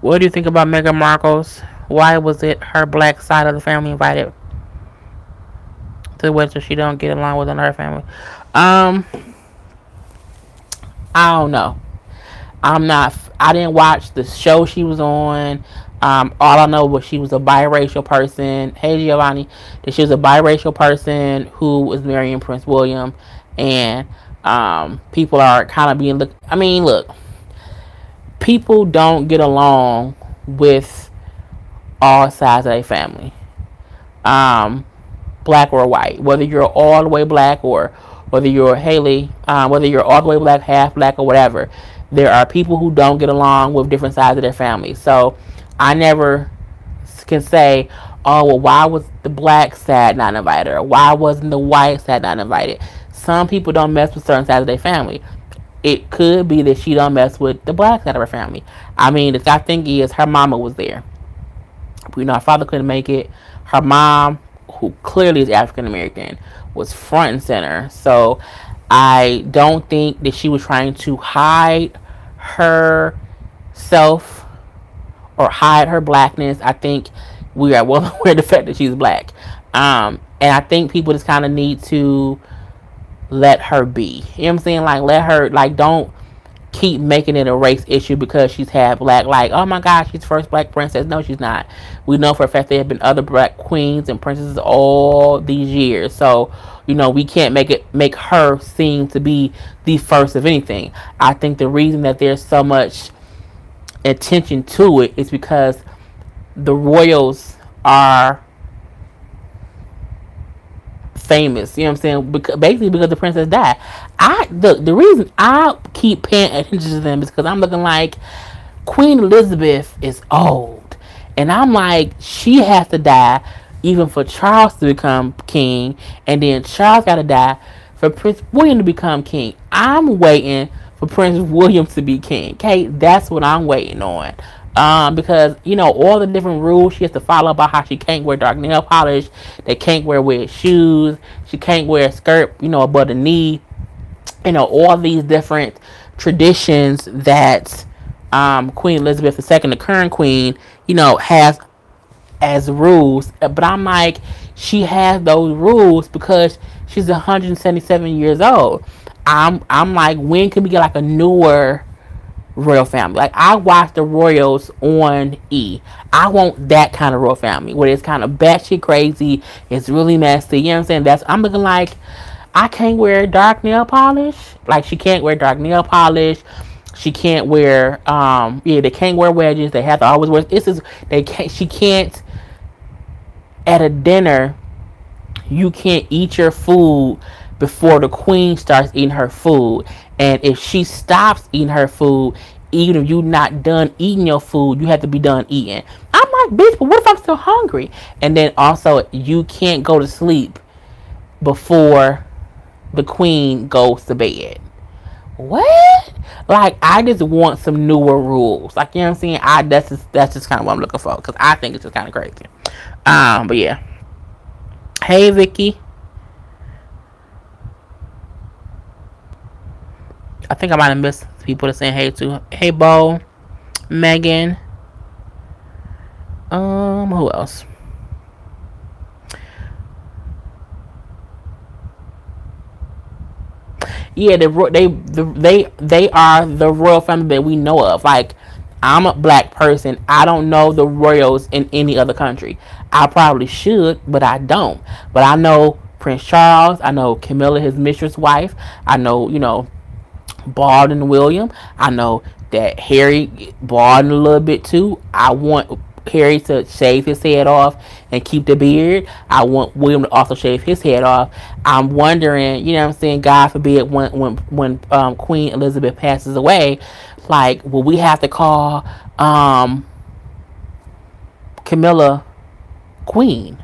What do you think about Meghan Markle's? Why was it her black side of the family invited to the wedding so she don't get along with her family? I don't know. I didn't watch the show she was on. All I know was she was a biracial person. Hey Giovanni, that she was a biracial person who was marrying Prince William, and people are kind of being look. People don't get along with all sides of a family, black or white. Whether you're all the way black or whether you're Haley, whether you're all the way black, half black, or whatever, there are people who don't get along with different sides of their family. So I never can say, oh, well, why was the black side not invited? Or why wasn't the white side not invited? Some people don't mess with certain sides of their family. It could be that she don't mess with the black side of her family. The guy thing is her mama was there. Her father couldn't make it. Her mom, who clearly is African American, was front and center. So I don't think that she was trying to hide herself or hide her blackness. I think we are well aware of the fact that she's black. And I think people just kind of need to let her be. You know what I'm saying? Like, let her, don't keep making it a race issue because she's half black. Like, oh my gosh, she's the first black princess. No, she's not. We know for a fact there have been other black queens and princesses all these years. So, we can't make her seem to be the first of anything. I think the reason that there's so much attention to it is because the royals are famous, you know what I'm saying? Basically because the princess died. The reason I keep paying attention to them is because I'm looking like Queen Elizabeth is old, and I'm like, she has to die even for Charles to become king, and then Charles got to die for Prince William to become king. I'm waiting for Prince William to be king. Okay, that's what I'm waiting on. Because all the different rules she has to follow about how she can't wear dark nail polish, they can't wear weird shoes, she can't wear a skirt, above the knee. All these different traditions that Queen Elizabeth II, the current queen, has as rules. But I'm like, she has those rules because she's 177 years old. I'm like, when can we get like a newer royal family? Like, I watch the royals on E. I want that kind of royal family where it's kind of batshit crazy, it's really messy. You know what I'm saying? I'm looking like, I can't wear dark nail polish. Like, she can't wear dark nail polish. She can't wear they can't wear wedges. They have to always wear she can't at a dinner, you can't eat your food before the queen starts eating her food. And if she stops eating her food, even if you're not done eating your food, you have to be done eating. I'm like, bitch, but what if I'm still hungry? And then also, you can't go to sleep before the queen goes to bed. What? Like, I just want some newer rules. Like, you know what I'm saying? That's just kind of what I'm looking for, because I think it's just kind of crazy. But yeah. Hey, Vicky. I think I might have missed people to say hey to. Hey, Bo, Megan. Who else? Yeah, they are the royal family that we know of. Like, I'm a black person. I don't know the royals in any other country. I probably should, but I don't. But I know Prince Charles. I know Camilla, his mistress wife. I know, Baldwin William. I know that Harry Baldwin a little bit too. I want Harry to shave his head off and keep the beard. I want William to also shave his head off. I'm wondering, you know what I'm saying, God forbid, when Queen Elizabeth passes away, like, will we have to call Camilla Queen?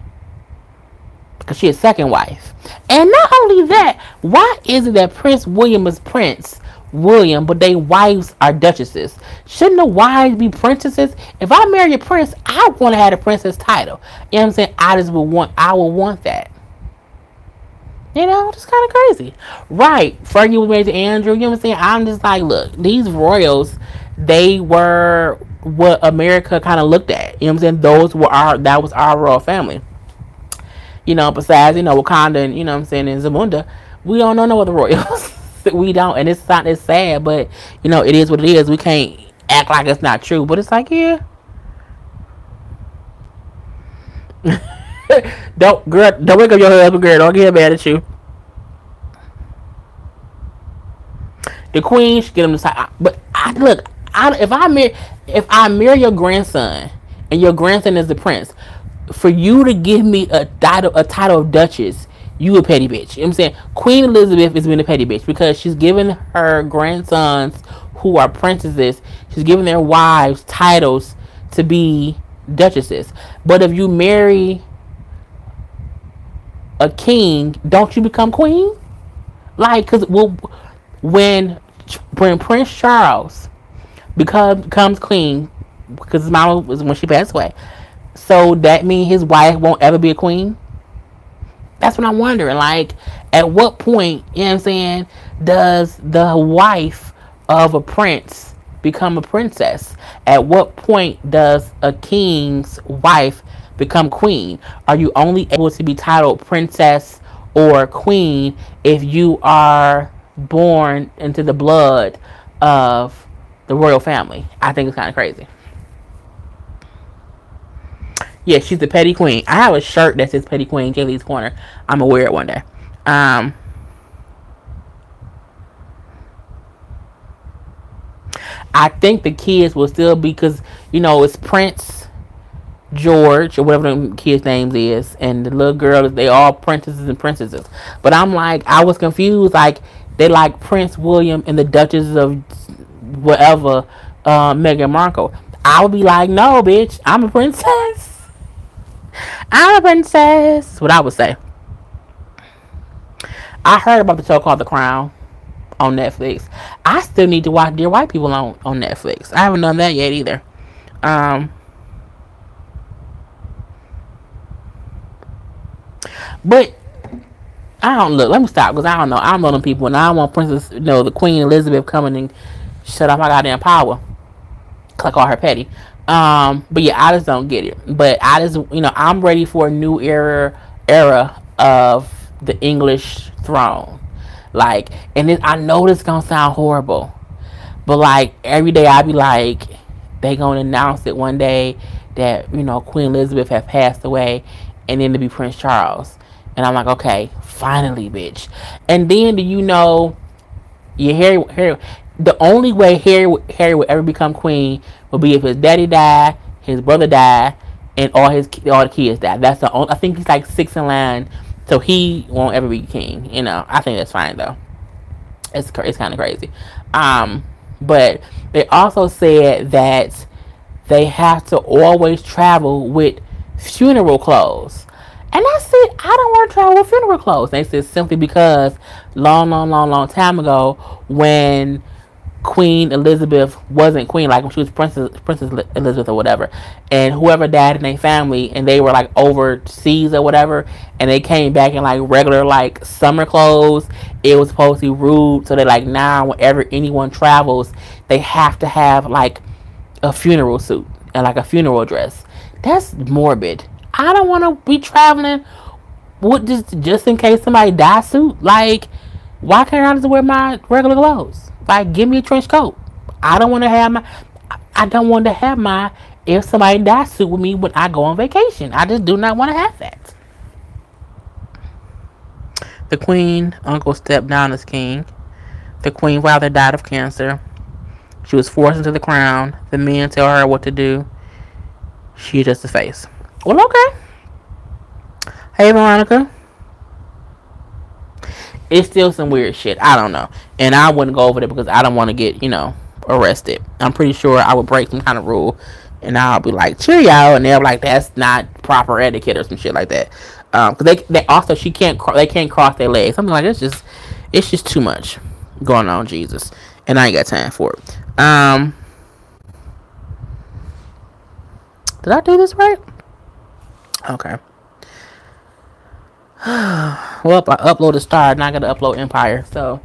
Because she's a second wife. And not only that, why is it that Prince William is Prince William, but they wives are duchesses? Shouldn't the wives be princesses? If I marry a prince, I want to have a princess title. You know what I'm saying? I would want that. Just kind of crazy. Right. Fergie was married to Andrew. You know what I'm saying? I'm just like, look, these royals, they were what America kind of looked at. You know what I'm saying? That was our royal family. Besides, Wakanda and, what I'm saying, and Zamunda, we don't know no other royals. We don't, and it's sad, but it is what it is. We can't act like it's not true, but it's like, yeah. Don't wake up your husband, girl. Don't get mad at you. The queen should get him to side. But if I marry your grandson, and your grandson is the prince, for you to give me a title of duchess, you a petty bitch. You know what I'm saying? Queen Elizabeth is being a petty bitch because she's giving her grandsons, who are princesses, she's giving their wives titles to be duchesses. But if you marry a king, don't you become queen? Like, because when Prince Charles becomes queen, because his mama was when she passed away, so that means his wife won't ever be a queen? That's what I'm wondering. Like, at what point, you know what I'm saying, does the wife of a prince become a princess? At what point does a king's wife become queen? Are you only able to be titled princess or queen if you are born into the blood of the royal family? I think it's kind of crazy. Yeah, she's the petty queen. I have a shirt that says Petty Queen, Jaylee's Corner. I'm gonna wear it one day. I think the kids will still be, because, it's Prince George, or whatever the kid's name is, and the little girls, they all princesses and princesses. But I'm like, I was confused. Like, they like Prince William and the Duchess of whatever, Meghan Markle. I would be like, no, bitch, I'm a princess. I'm a princess. That's what I would say. I heard about the show called The Crown on Netflix. I still need to watch Dear White People on Netflix. I haven't done that yet either. Um, but I don't look. Let me stop because I don't know. I don't know them people, and I don't want Princess, the Queen Elizabeth coming and shut off my goddamn power. I call her petty. But yeah, I just don't get it. But I just, I'm ready for a new era of the English throne. Like, and I know this gonna sound horrible, but like every day I be like, they gonna announce it one day that Queen Elizabeth has passed away, and then to be Prince Charles, and I'm like, okay, finally, bitch. And then your Harry, the only way Harry would ever become queen would be if his daddy died, his brother died, and all the kids died. That's the only. I think he's like 6 in line, so he won't ever be king. I think that's fine though. It's kind of crazy. But they also said that they have to always travel with funeral clothes. And I said, I don't want to travel with funeral clothes. They said simply because long time ago, when Queen Elizabeth wasn't queen, like when she was Princess Elizabeth or whatever, and whoever died in their family, and they were like overseas or whatever, and they came back in like regular like summer clothes, it was supposed to be rude. So they like now whenever anyone travels, they have to have like a funeral suit and like a funeral dress. That's morbid. I don't want to be traveling with just in case somebody dies suit. Like, why can't I just wear my regular clothes? Like, give me a trench coat. I don't want to have my if somebody dies suit with me when I go on vacation. I just do not want to have that. The Queen uncle stepped down as king. The Queen father died of cancer. She was forced into the crown. The men tell her what to do. She just a face. Well, okay. Hey, Veronica. It's still some weird shit. I don't know. And I wouldn't go over there because I don't want to get, arrested. I'm pretty sure I would break some kind of rule. And I'll be like, cheerio. And they're like, that's not proper etiquette or some shit like that. Because they also, they can't cross their legs. Something like this. It's just too much going on, Jesus. And I ain't got time for it. Did I do this right? Okay. Well, I uploaded Star, and I gotta upload Empire. So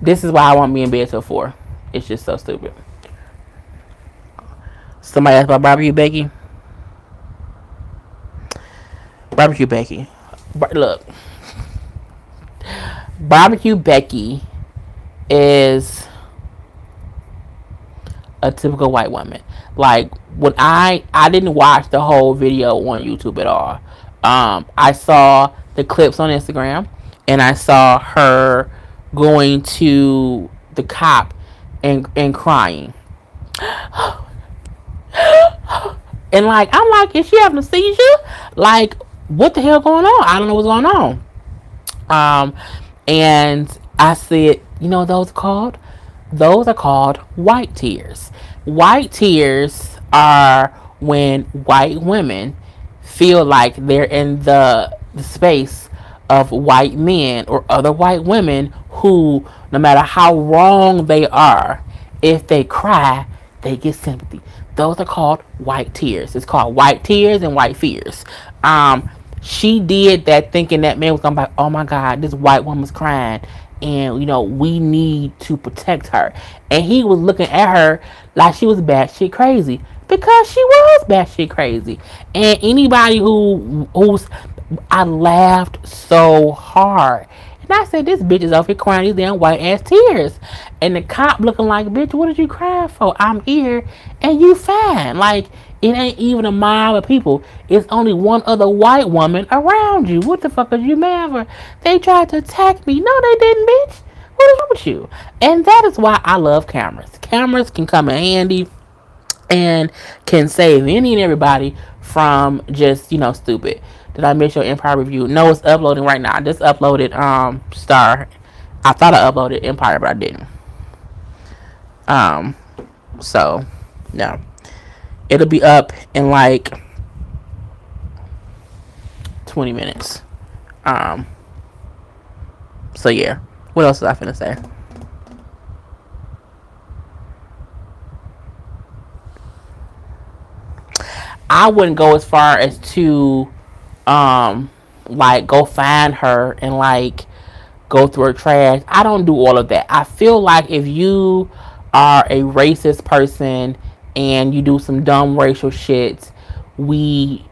this is why I won't be in bed till 4. It's just so stupid. Somebody asked about Barbecue Becky. Barbecue Becky. Look, Barbecue Becky is a typical white woman. Like, when I didn't watch the whole video on YouTube at all. I saw the clips on Instagram, and I saw her going to the cop and crying. And like, I'm like, is she having a seizure? Like, what the hell going on? I don't know what's going on. And I said, those are called white tears. White tears are when white women feel like they're in the space of white men or other white women who, no matter how wrong they are, if they cry, they get sympathy. Those are called white tears. It's called white tears and white fears. She did that thinking that man was gonna be like, oh my God, this white woman's crying, and we need to protect her. And he was looking at her like she was batshit crazy, because she was batshit crazy. And anybody who's I laughed so hard. And I said, this bitch is over here crying these damn white ass tears. And the cop looking like, bitch, what did you crying for? I'm here and you fine. Like, it ain't even a mob of people. It's only one other white woman around you. What the fuck are you mad for? They tried to attack me. No, they didn't, bitch. What is wrong with you? And that is why I love cameras. Cameras can come in handy and can save any and everybody from just, stupid. Did I miss your Empire review? No, it's uploading right now. I just uploaded Star. I thought I uploaded Empire, but I didn't. So no. It'll be up in like 20 minutes. So yeah. What else was I finna say? I wouldn't go as far as to like go find her and like go through her trash. I don't do all of that. I feel like if you are a racist person and you do some dumb racial shit, we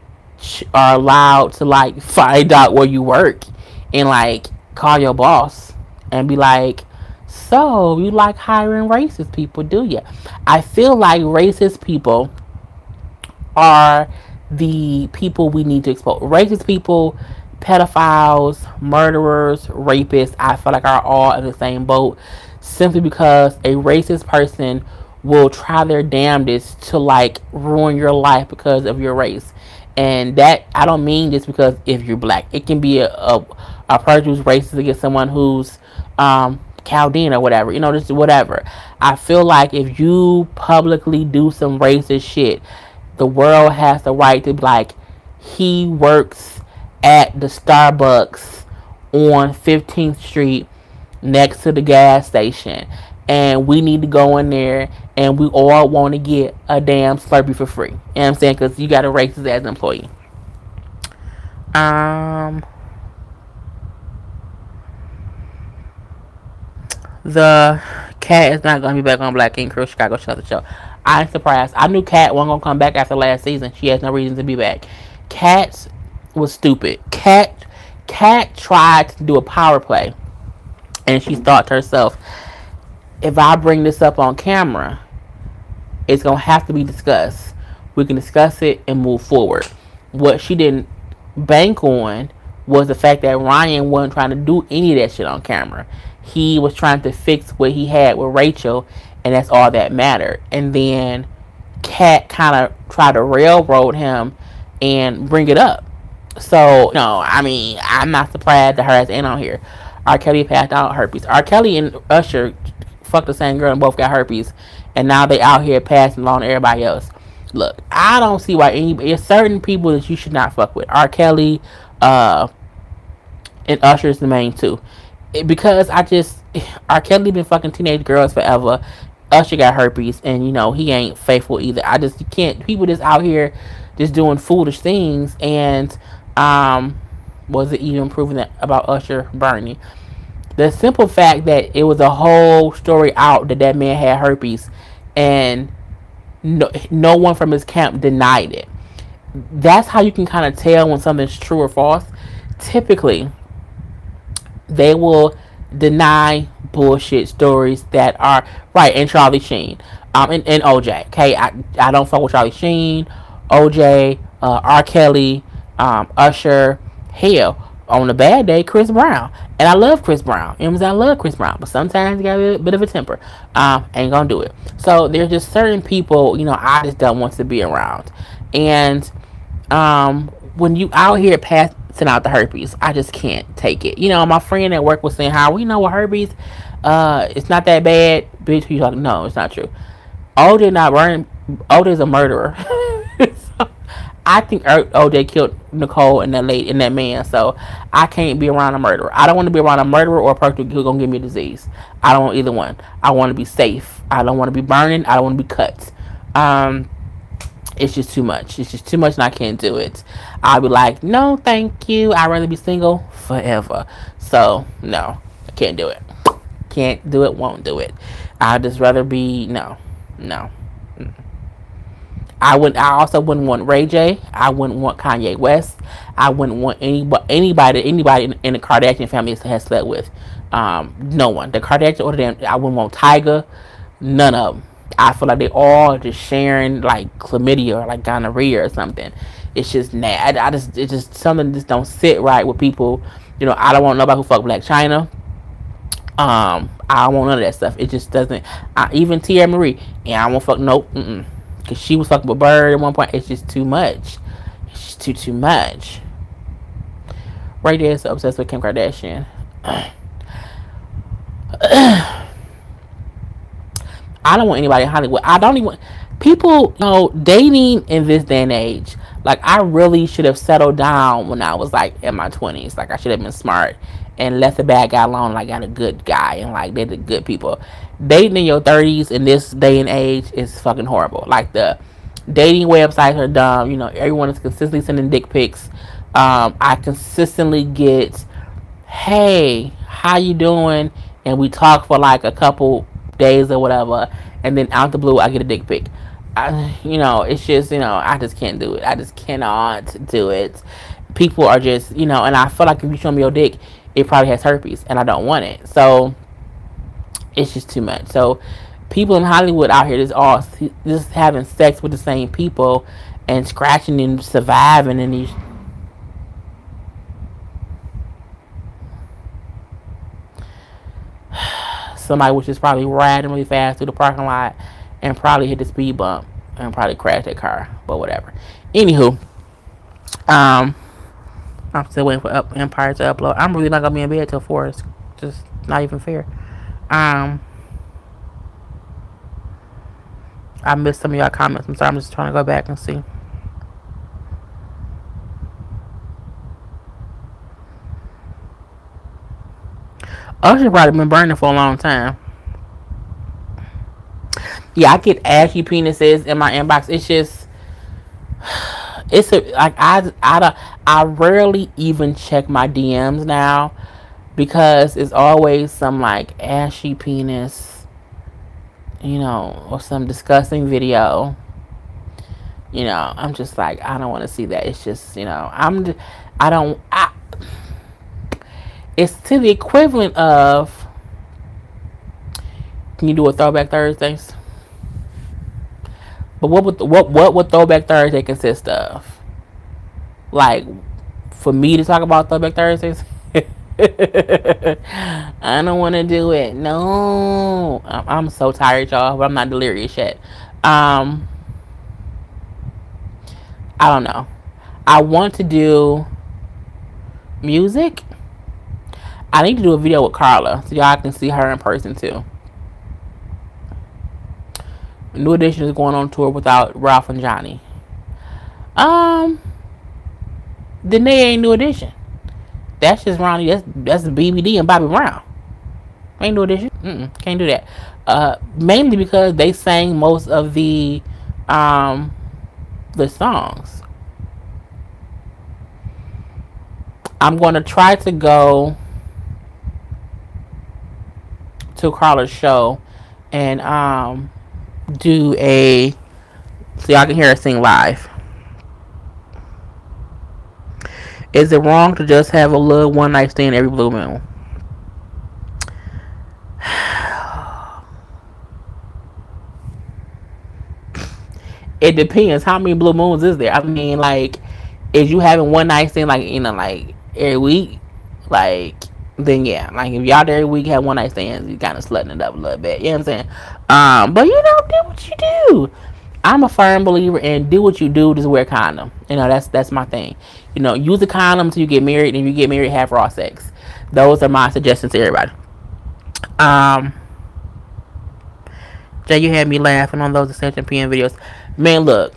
are allowed to like find out where you work and like call your boss and be like, so you like hiring racist people, do you? I feel like racist people are the people we need to expose. Racist people, pedophiles, murderers, rapists, I feel like are all in the same boat, simply because a racist person will try their damnedest to like ruin your life because of your race. And that, I don't mean just because if you're black. It can be a person who's racist against someone who's Chaldean or whatever, just whatever. I feel like if you publicly do some racist shit, the world has the right to be like, he works at the Starbucks on 15th Street next to the gas station, and we need to go in there and we all want to get a damn Slurpee for free. You know what I'm saying? Because you got a racist as an employee. The Cat is not going to be back on Black King Crew Chicago show. I'm surprised. I knew Cat wasn't going to come back after last season. She has no reason to be back. Cat was stupid. Cat tried to do a power play, and she thought to herself, if I bring this up on camera, it's going to have to be discussed. We can discuss it and move forward. What she didn't bank on was the fact that Ryan wasn't trying to do any of that shit on camera. He was trying to fix what he had with Rachel, and that's all that mattered. And then Kat kind of tried to railroad him and bring it up. So, no, I mean, I'm not surprised that her ass ain't on here. R. Kelly passed out herpes. R. Kelly and Usher fucked the same girl and both got herpes, and now they out here passing along to everybody else. Look, I don't see why there's certain people that you should not fuck with. R. Kelly, and Usher is the main two. Because R. Kelly been fucking teenage girls forever. Usher got herpes, and he ain't faithful either. You can't, people just out here just doing foolish things, and was it even proving that about Usher Bernie? The simple fact that it was a whole story out that man had herpes, and no one from his camp denied it. That's how you can kind of tell when something's true or false. Typically, they will deny bullshit stories that are right. And Charlie Sheen, and OJ. Okay, I don't fuck with Charlie Sheen, OJ, R. Kelly, Usher. Hell, on a bad day, Chris Brown. And I love Chris Brown. I love Chris Brown, but sometimes he got a bit of a temper. Ain't gonna do it. So there's just certain people, I just don't want to be around. And when you out here passing out the herpes, I just can't take it. My friend at work was saying how with herpes, it's not that bad. Bitch, he's like, no, it's not true. OJ's a murderer. So, I think OJ killed Nicole and that man. So I can't be around a murderer. I don't want to be around a murderer or a person who's gonna give me a disease. I don't want either one. I want to be safe. I don't want to be burning. I don't want to be cut. It's just too much. It's just too much, and I can't do it. I'll be like, no, thank you. I'd rather be single forever. So no, I can't do it. Can't do it. Won't do it. I'd just rather be no. I also wouldn't want Ray J. I wouldn't want Kanye West. I wouldn't want anybody in the Kardashian family has slept with. No one. The Kardashians or them. I wouldn't want Tiger. None of them. I feel like they all just sharing like chlamydia or like gonorrhea or something. It's just it's just something that just don't sit right with people. I don't want nobody who fuck Black China. I don't want none of that stuff. It just doesn't. Even Tia Marie, and I won't fuck nope. Because she was fucking with Bird at one point. It's just too much. It's just too much. Right there is so obsessed with Kim Kardashian. I don't want anybody in Hollywood. I don't even people, dating in this day and age. Like, I really should have settled down when I was like in my 20s. Like, I should have been smart and left the bad guy alone. Like, got a good guy, and like they're the good people. Dating in your 30s in this day and age is fucking horrible. Like, the dating websites are dumb. You know, everyone is consistently sending dick pics. I consistently get, hey, how you doing? And we talk for like a couple days or whatever, and then out the blue I get a dick pic. It's just, I just can't do it. I just cannot do it. People are just, and I feel like if you show me your dick, it probably has herpes, and I don't want it. So it's just too much. So people in Hollywood out here just having sex with the same people and scratching and surviving in these. Somebody was just probably riding really fast through the parking lot and probably hit the speed bump and probably crashed that car, but whatever. Anywho, I'm still waiting for Empire to upload. I'm really not gonna be in bed till 4. It's just not even fair. I missed some of y'all comments. I'm sorry. I'm just trying to go back and see. Usher probably been burning for a long time. Yeah, I get ashy penises in my inbox. It's just, I rarely even check my DMs now because it's always some like ashy penis, or some disgusting video. I'm just like, I don't want to see that. It's just, it's to the equivalent of, can you do a Throwback Thursdays? But what would Throwback Thursday consist of? Like, for me to talk about Throwback Thursdays? I don't want to do it. No. I'm so tired, y'all, but I'm not delirious yet. I don't know. I want to do music. I need to do a video with Karla so y'all can see her in person too. New Edition is going on tour without Ralph and Johnny. Then they ain't New Edition. That's just Ronnie. That's BBD and Bobby Brown. Ain't New Edition. Can't do that. Mainly because they sang most of the songs. I'm going to try to go to Karla's show and do so y'all can hear her sing live. Is it wrong to just have a little one night stand every blue moon? It depends. How many blue moons is there? I mean, like, is you having one night stand like like every week? Like, then yeah. Like, if y'all every week have one night stands, you kind of slutting it up a little bit. You know what I'm saying? But do what you do. I'm a firm believer in do what you do, just wear a condom. That's my thing. Use a condom until you get married, and if you get married, have raw sex. Those are my suggestions to everybody. Jay, you had me laughing on those Extension PM videos. Man, look.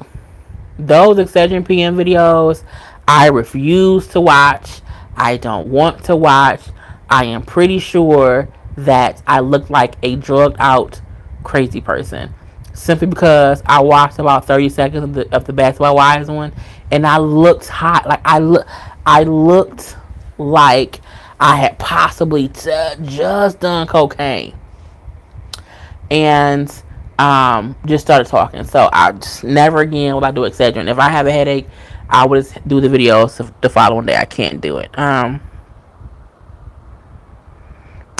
Those Extension PM videos, I refuse to watch. I don't want to watch. I am pretty sure that I look like a drugged out crazy person. Simply because I watched about 30 seconds of the Basketball Wives one, and I looked hot. Like, I looked like I had possibly just done cocaine. And just started talking. So I just never again will I do Excedrin. If I have a headache, I would just do the videos the following day. I can't do it. Yeah,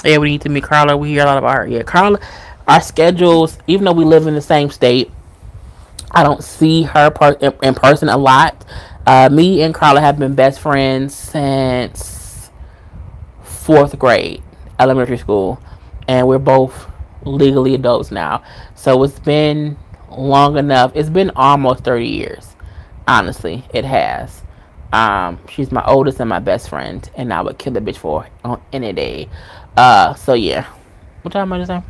we need to meet Karla. We hear a lot about her. Yeah, Karla. Our schedules, even though we live in the same state, I don't see her in person a lot. Me and Karla have been best friends since 4th grade, elementary school, and we're both legally adults now. So it's been long enough. It's been almost 30 years. Honestly, it has. She's my oldest and my best friend, and I would kill a bitch for her on any day. So yeah. What time am I saying?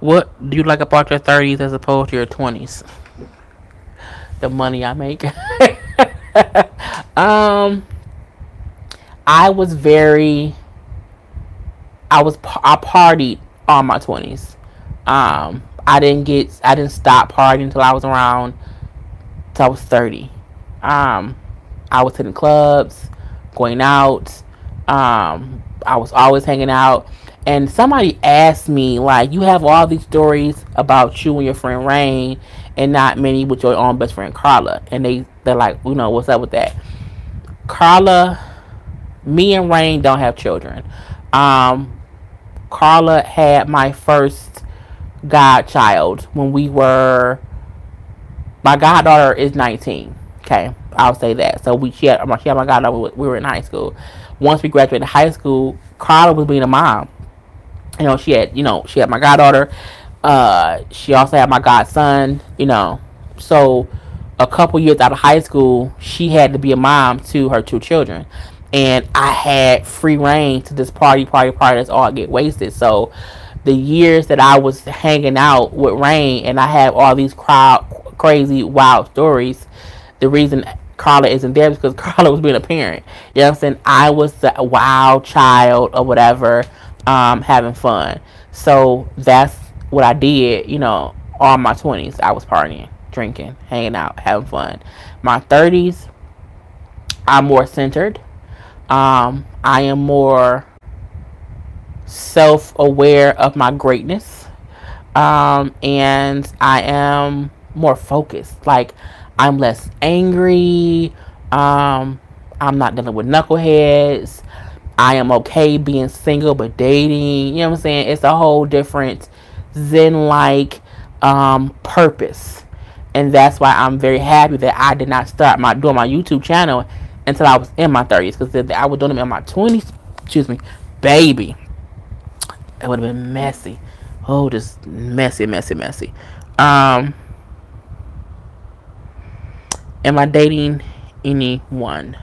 What do you like about your 30s as opposed to your 20s? The money I make. um, I was very, I partied all my 20s. I didn't stop partying until I was around, till I was 30. Um, I was hitting clubs, going out. I was always hanging out. And somebody asked me, like, you have all these stories about you and your friend Rain, and not many with your own best friend Karla. And they're like, you know, what's up with that? Karla, me and Rain don't have children. Um, Karla had my first godchild when we were. My goddaughter is 19. Okay, I'll say that. So she had my goddaughter. We were in high school. Once we graduated high school, Karla was being a mom. She had my goddaughter. She also had my godson. So a couple years out of high school, she had to be a mom to her two children, and I had free reign to this party. That's all get wasted. So the years that I was hanging out with Rain, and I have all these crazy, wild stories. The reason Karla isn't there is because Karla was being a parent. You know what I'm saying? I was the wild child or whatever, having fun. So that's what I did, all my 20s. I was partying, drinking, hanging out, having fun. My 30s, I'm more centered. I am more self-aware of my greatness. And I am more focused. Like, I'm less angry. I'm not dealing with knuckleheads. I am okay being single but dating. You know what I'm saying? It's a whole different zen-like purpose. And that's why I'm very happy that I did not start doing my YouTube channel until I was in my 30s. Because if I was doing them in my 20s, baby, it would have been messy. Oh, just messy. Am I dating anyone?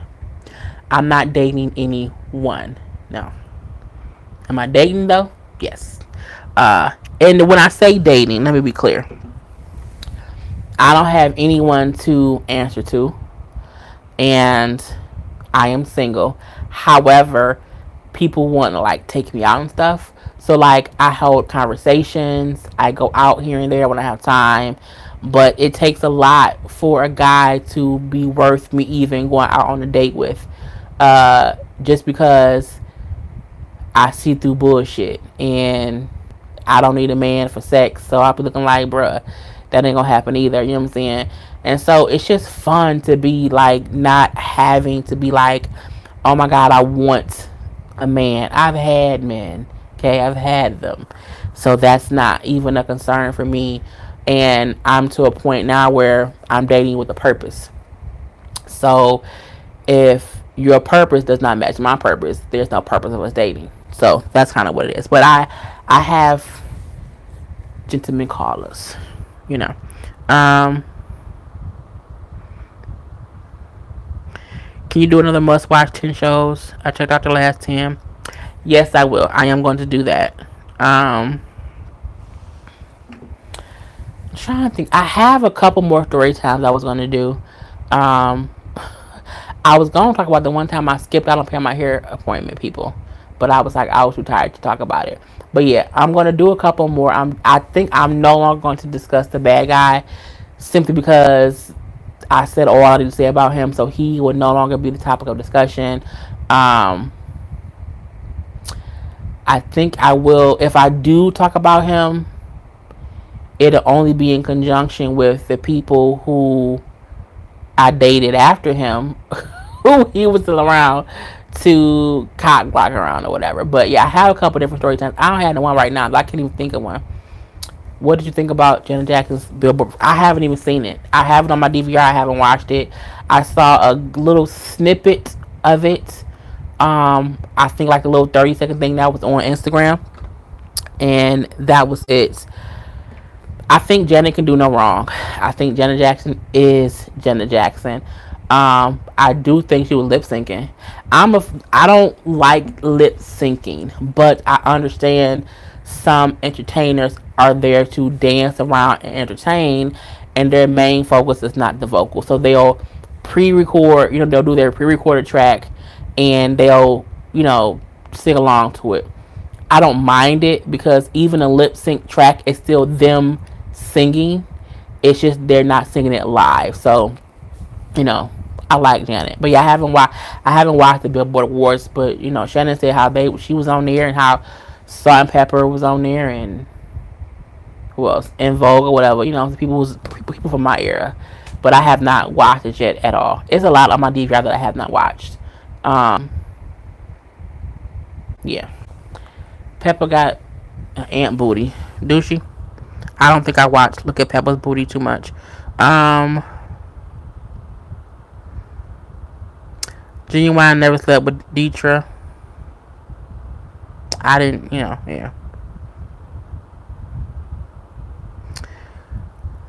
I'm not dating anyone. No. Am I dating though? Yes. And when I say dating, let me be clear. I don't have anyone to answer to, and I am single. However, people want to like take me out and stuff. So like I hold conversations. I go out here and there when I have time. But it takes a lot for a guy to be worth me even going out on a date with. Just because I see through bullshit. And I don't need a man for sex. So I'll be looking like, bruh, that ain't gonna happen either. You know what I'm saying? And so it's just fun to be like not having to be like, oh my God, I want a man. I've had men. Okay, I've had them. So that's not even a concern for me. And I'm to a point now where I'm dating with a purpose. So if your purpose does not match my purpose, there's no purpose of us dating. So that's kind of what it is. But I have gentlemen callers, Can you do another must watch 10 shows? I checked out the last 10. Yes, I will. I am going to do that. I'm trying to think. I have a couple more story times I was going to do. I was going to talk about the one time I skipped out on pay my hair appointment, people. But I was like, I was too tired to talk about it. But yeah, I'm going to do a couple more. I think I'm no longer going to discuss the bad guy, simply because I said all I need to say about him. So he would no longer be the topic of discussion. I think I will, if I do talk about him, it'll only be in conjunction with the people who I dated after him, who he was still around to cock block around or whatever. But yeah, I have a couple different story times. I don't have the one right now, but I can't even think of one. What did you think about Janet Jackson's Billboard? I haven't even seen it. I have it on my DVR. I haven't watched it. I saw a little snippet of it. I think like a little 30-second thing that was on Instagram. And that was it. I think Janet can do no wrong. I think Janet Jackson is Janet Jackson. I do think she was lip syncing. I don't like lip syncing, but I understand some entertainers are there to dance around and entertain, and their main focus is not the vocal. So they'll pre-record, they'll do their pre-recorded track, and they'll, sing along to it. I don't mind it because even a lip sync track is still them singing. It's just they're not singing it live. So, I like Janet. But yeah, I haven't watched the Billboard Awards, but Shannon said how she was on there and how Salt-N-Pepa was on there, and who else? In Vogue or whatever, people from my era. But I have not watched it yet at all. It's a lot on my DVR that I have not watched. Yeah. Peppa got an ant booty. Do she? I don't think I look at Peppa's booty too much. Genuine never slept with Deetra. I didn't, yeah.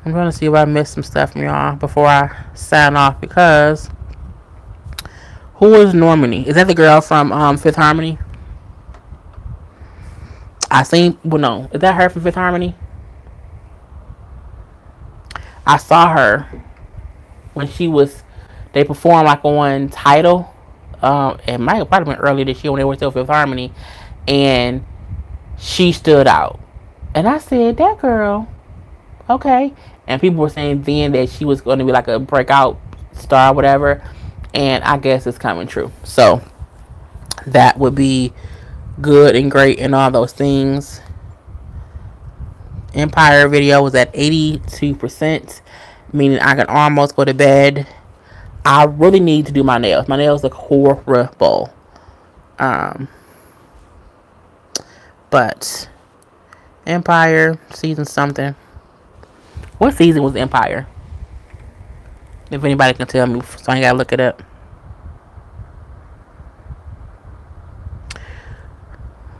I'm trying to see if I missed some stuff from y'all before I sign off, because who is Normani? Is that the girl from Fifth Harmony? No. Is that her from Fifth Harmony? I saw her when they performed like on Tidal. It might have probably been earlier this year when they were still Fifth Harmony, and she stood out. And I said, that girl, okay. And people were saying then that she was going to be like a breakout star or whatever, and I guess it's coming true. So that would be good and great and all those things. Empire video was at 82%, meaning I can almost go to bed. I really need to do my nails. My nails look horrible. But Empire season something. What season was Empire? If anybody can tell me, so I ain't gotta look it up.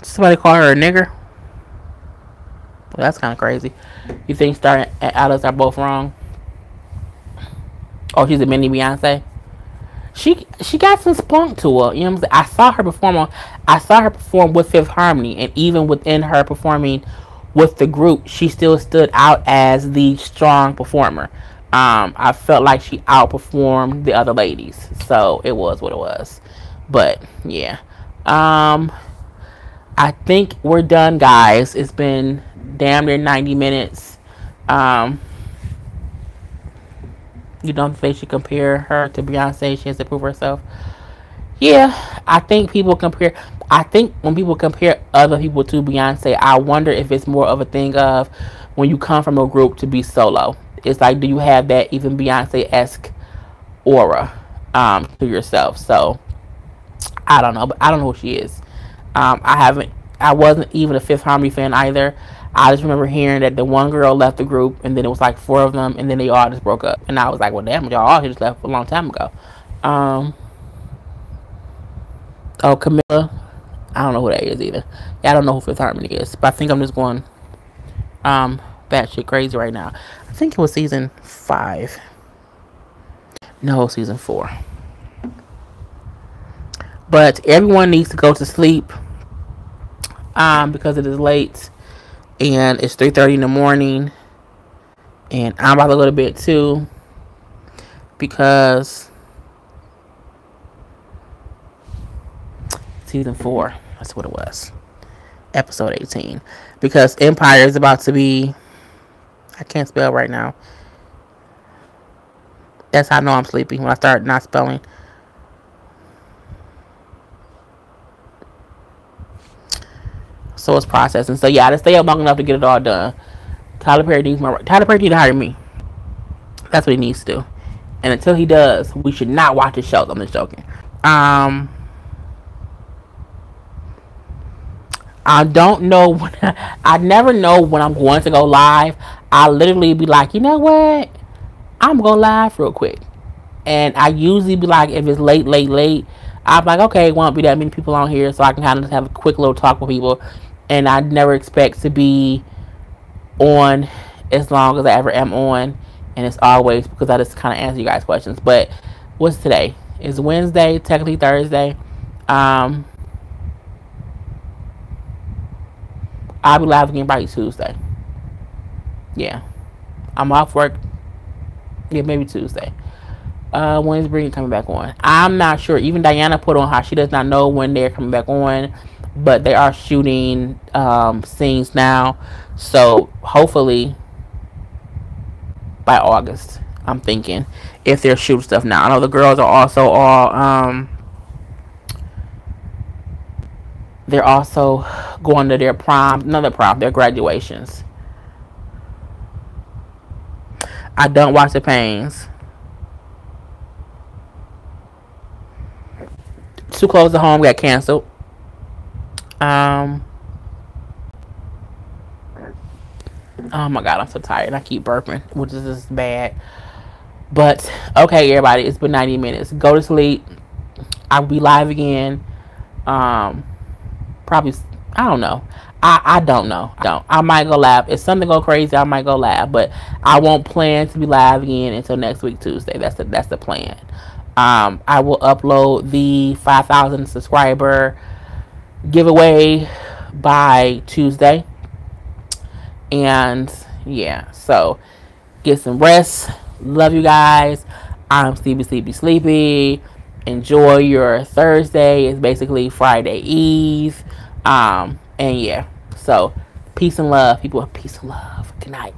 Somebody call her a nigger? Well, that's kind of crazy. You think Star and Alice are both wrong? Oh, she's a mini Beyonce. She got some spunk to her. You know what I'm saying? I saw her perform with Fifth Harmony, and even within her performing with the group, she still stood out as the strong performer. I felt like she outperformed the other ladies, so it was what it was. But yeah, I think we're done, guys. It's been damn near 90 minutes. You don't think they should compare her to Beyonce? She has to prove herself. Yeah, I think when people compare other people to Beyonce, I wonder if it's more of a thing of when you come from a group to be solo. It's like, do you have that even Beyonce-esque aura to yourself? So I don't know, but I don't know who she is. I wasn't even a Fifth Harmony fan either. I just remember hearing that the one girl left the group, and then it was like 4 of them, and then they all just broke up. And I was like, well, damn, y'all all just left a long time ago. Oh, Camilla. I don't know who that is either. Yeah, I don't know who Fifth Harmony is, but I think I'm just going batshit crazy right now. I think it was season 5. No, season 4. But everyone needs to go to sleep because it is late. And it's 3:30 in the morning. And I'm about to go to bed too. Because season 4. That's what it was. Episode 18. Because Empire is about to be... I can't spell right now. That's how I know I'm sleepy. When I start not spelling. So it's processing. So yeah, I just stay up long enough to get it all done. Tyler Perry needs to hire me. That's what he needs to do. And until he does, we should not watch his shows. I'm just joking. I don't know when I never know when I'm going to go live. I literally be like, you know what? I'm going live real quick. And I usually be like, if it's late, I'm like, okay, it won't be that many people on here, so I can kind of just have a quick little talk with people. And I never expect to be on as long as I ever am on. And it's always because I just kind of answer you guys' questions. But what's today? It's Wednesday, technically Thursday. I'll be live again by Tuesday. Yeah, I'm off work. Yeah, maybe Tuesday. When's Brittany coming back on? I'm not sure. Even Diana put on how she does not know when they're coming back on, but they are shooting scenes now. So hopefully by August, I'm thinking, if they're shooting stuff now. I know the girls are also all they're also going to their prom, another prom, their graduations. I don't watch the Pains. Too Close to Home got canceled. Oh my god, I'm so tired. I keep burping, which is just bad. But okay, everybody, it's been 90 minutes. Go to sleep. I'll be live again. Probably, I don't know. I don't know. I might go live. If something go crazy, I might go live. But I won't plan to be live again until next week Tuesday. That's the plan. I will upload the 5,000 subscriber giveaway by Tuesday. And yeah, so get some rest. Love you guys. I'm sleepy. Enjoy your Thursday. It's basically Friday Eve. And yeah, so peace and love, people. Peace and love. Good night.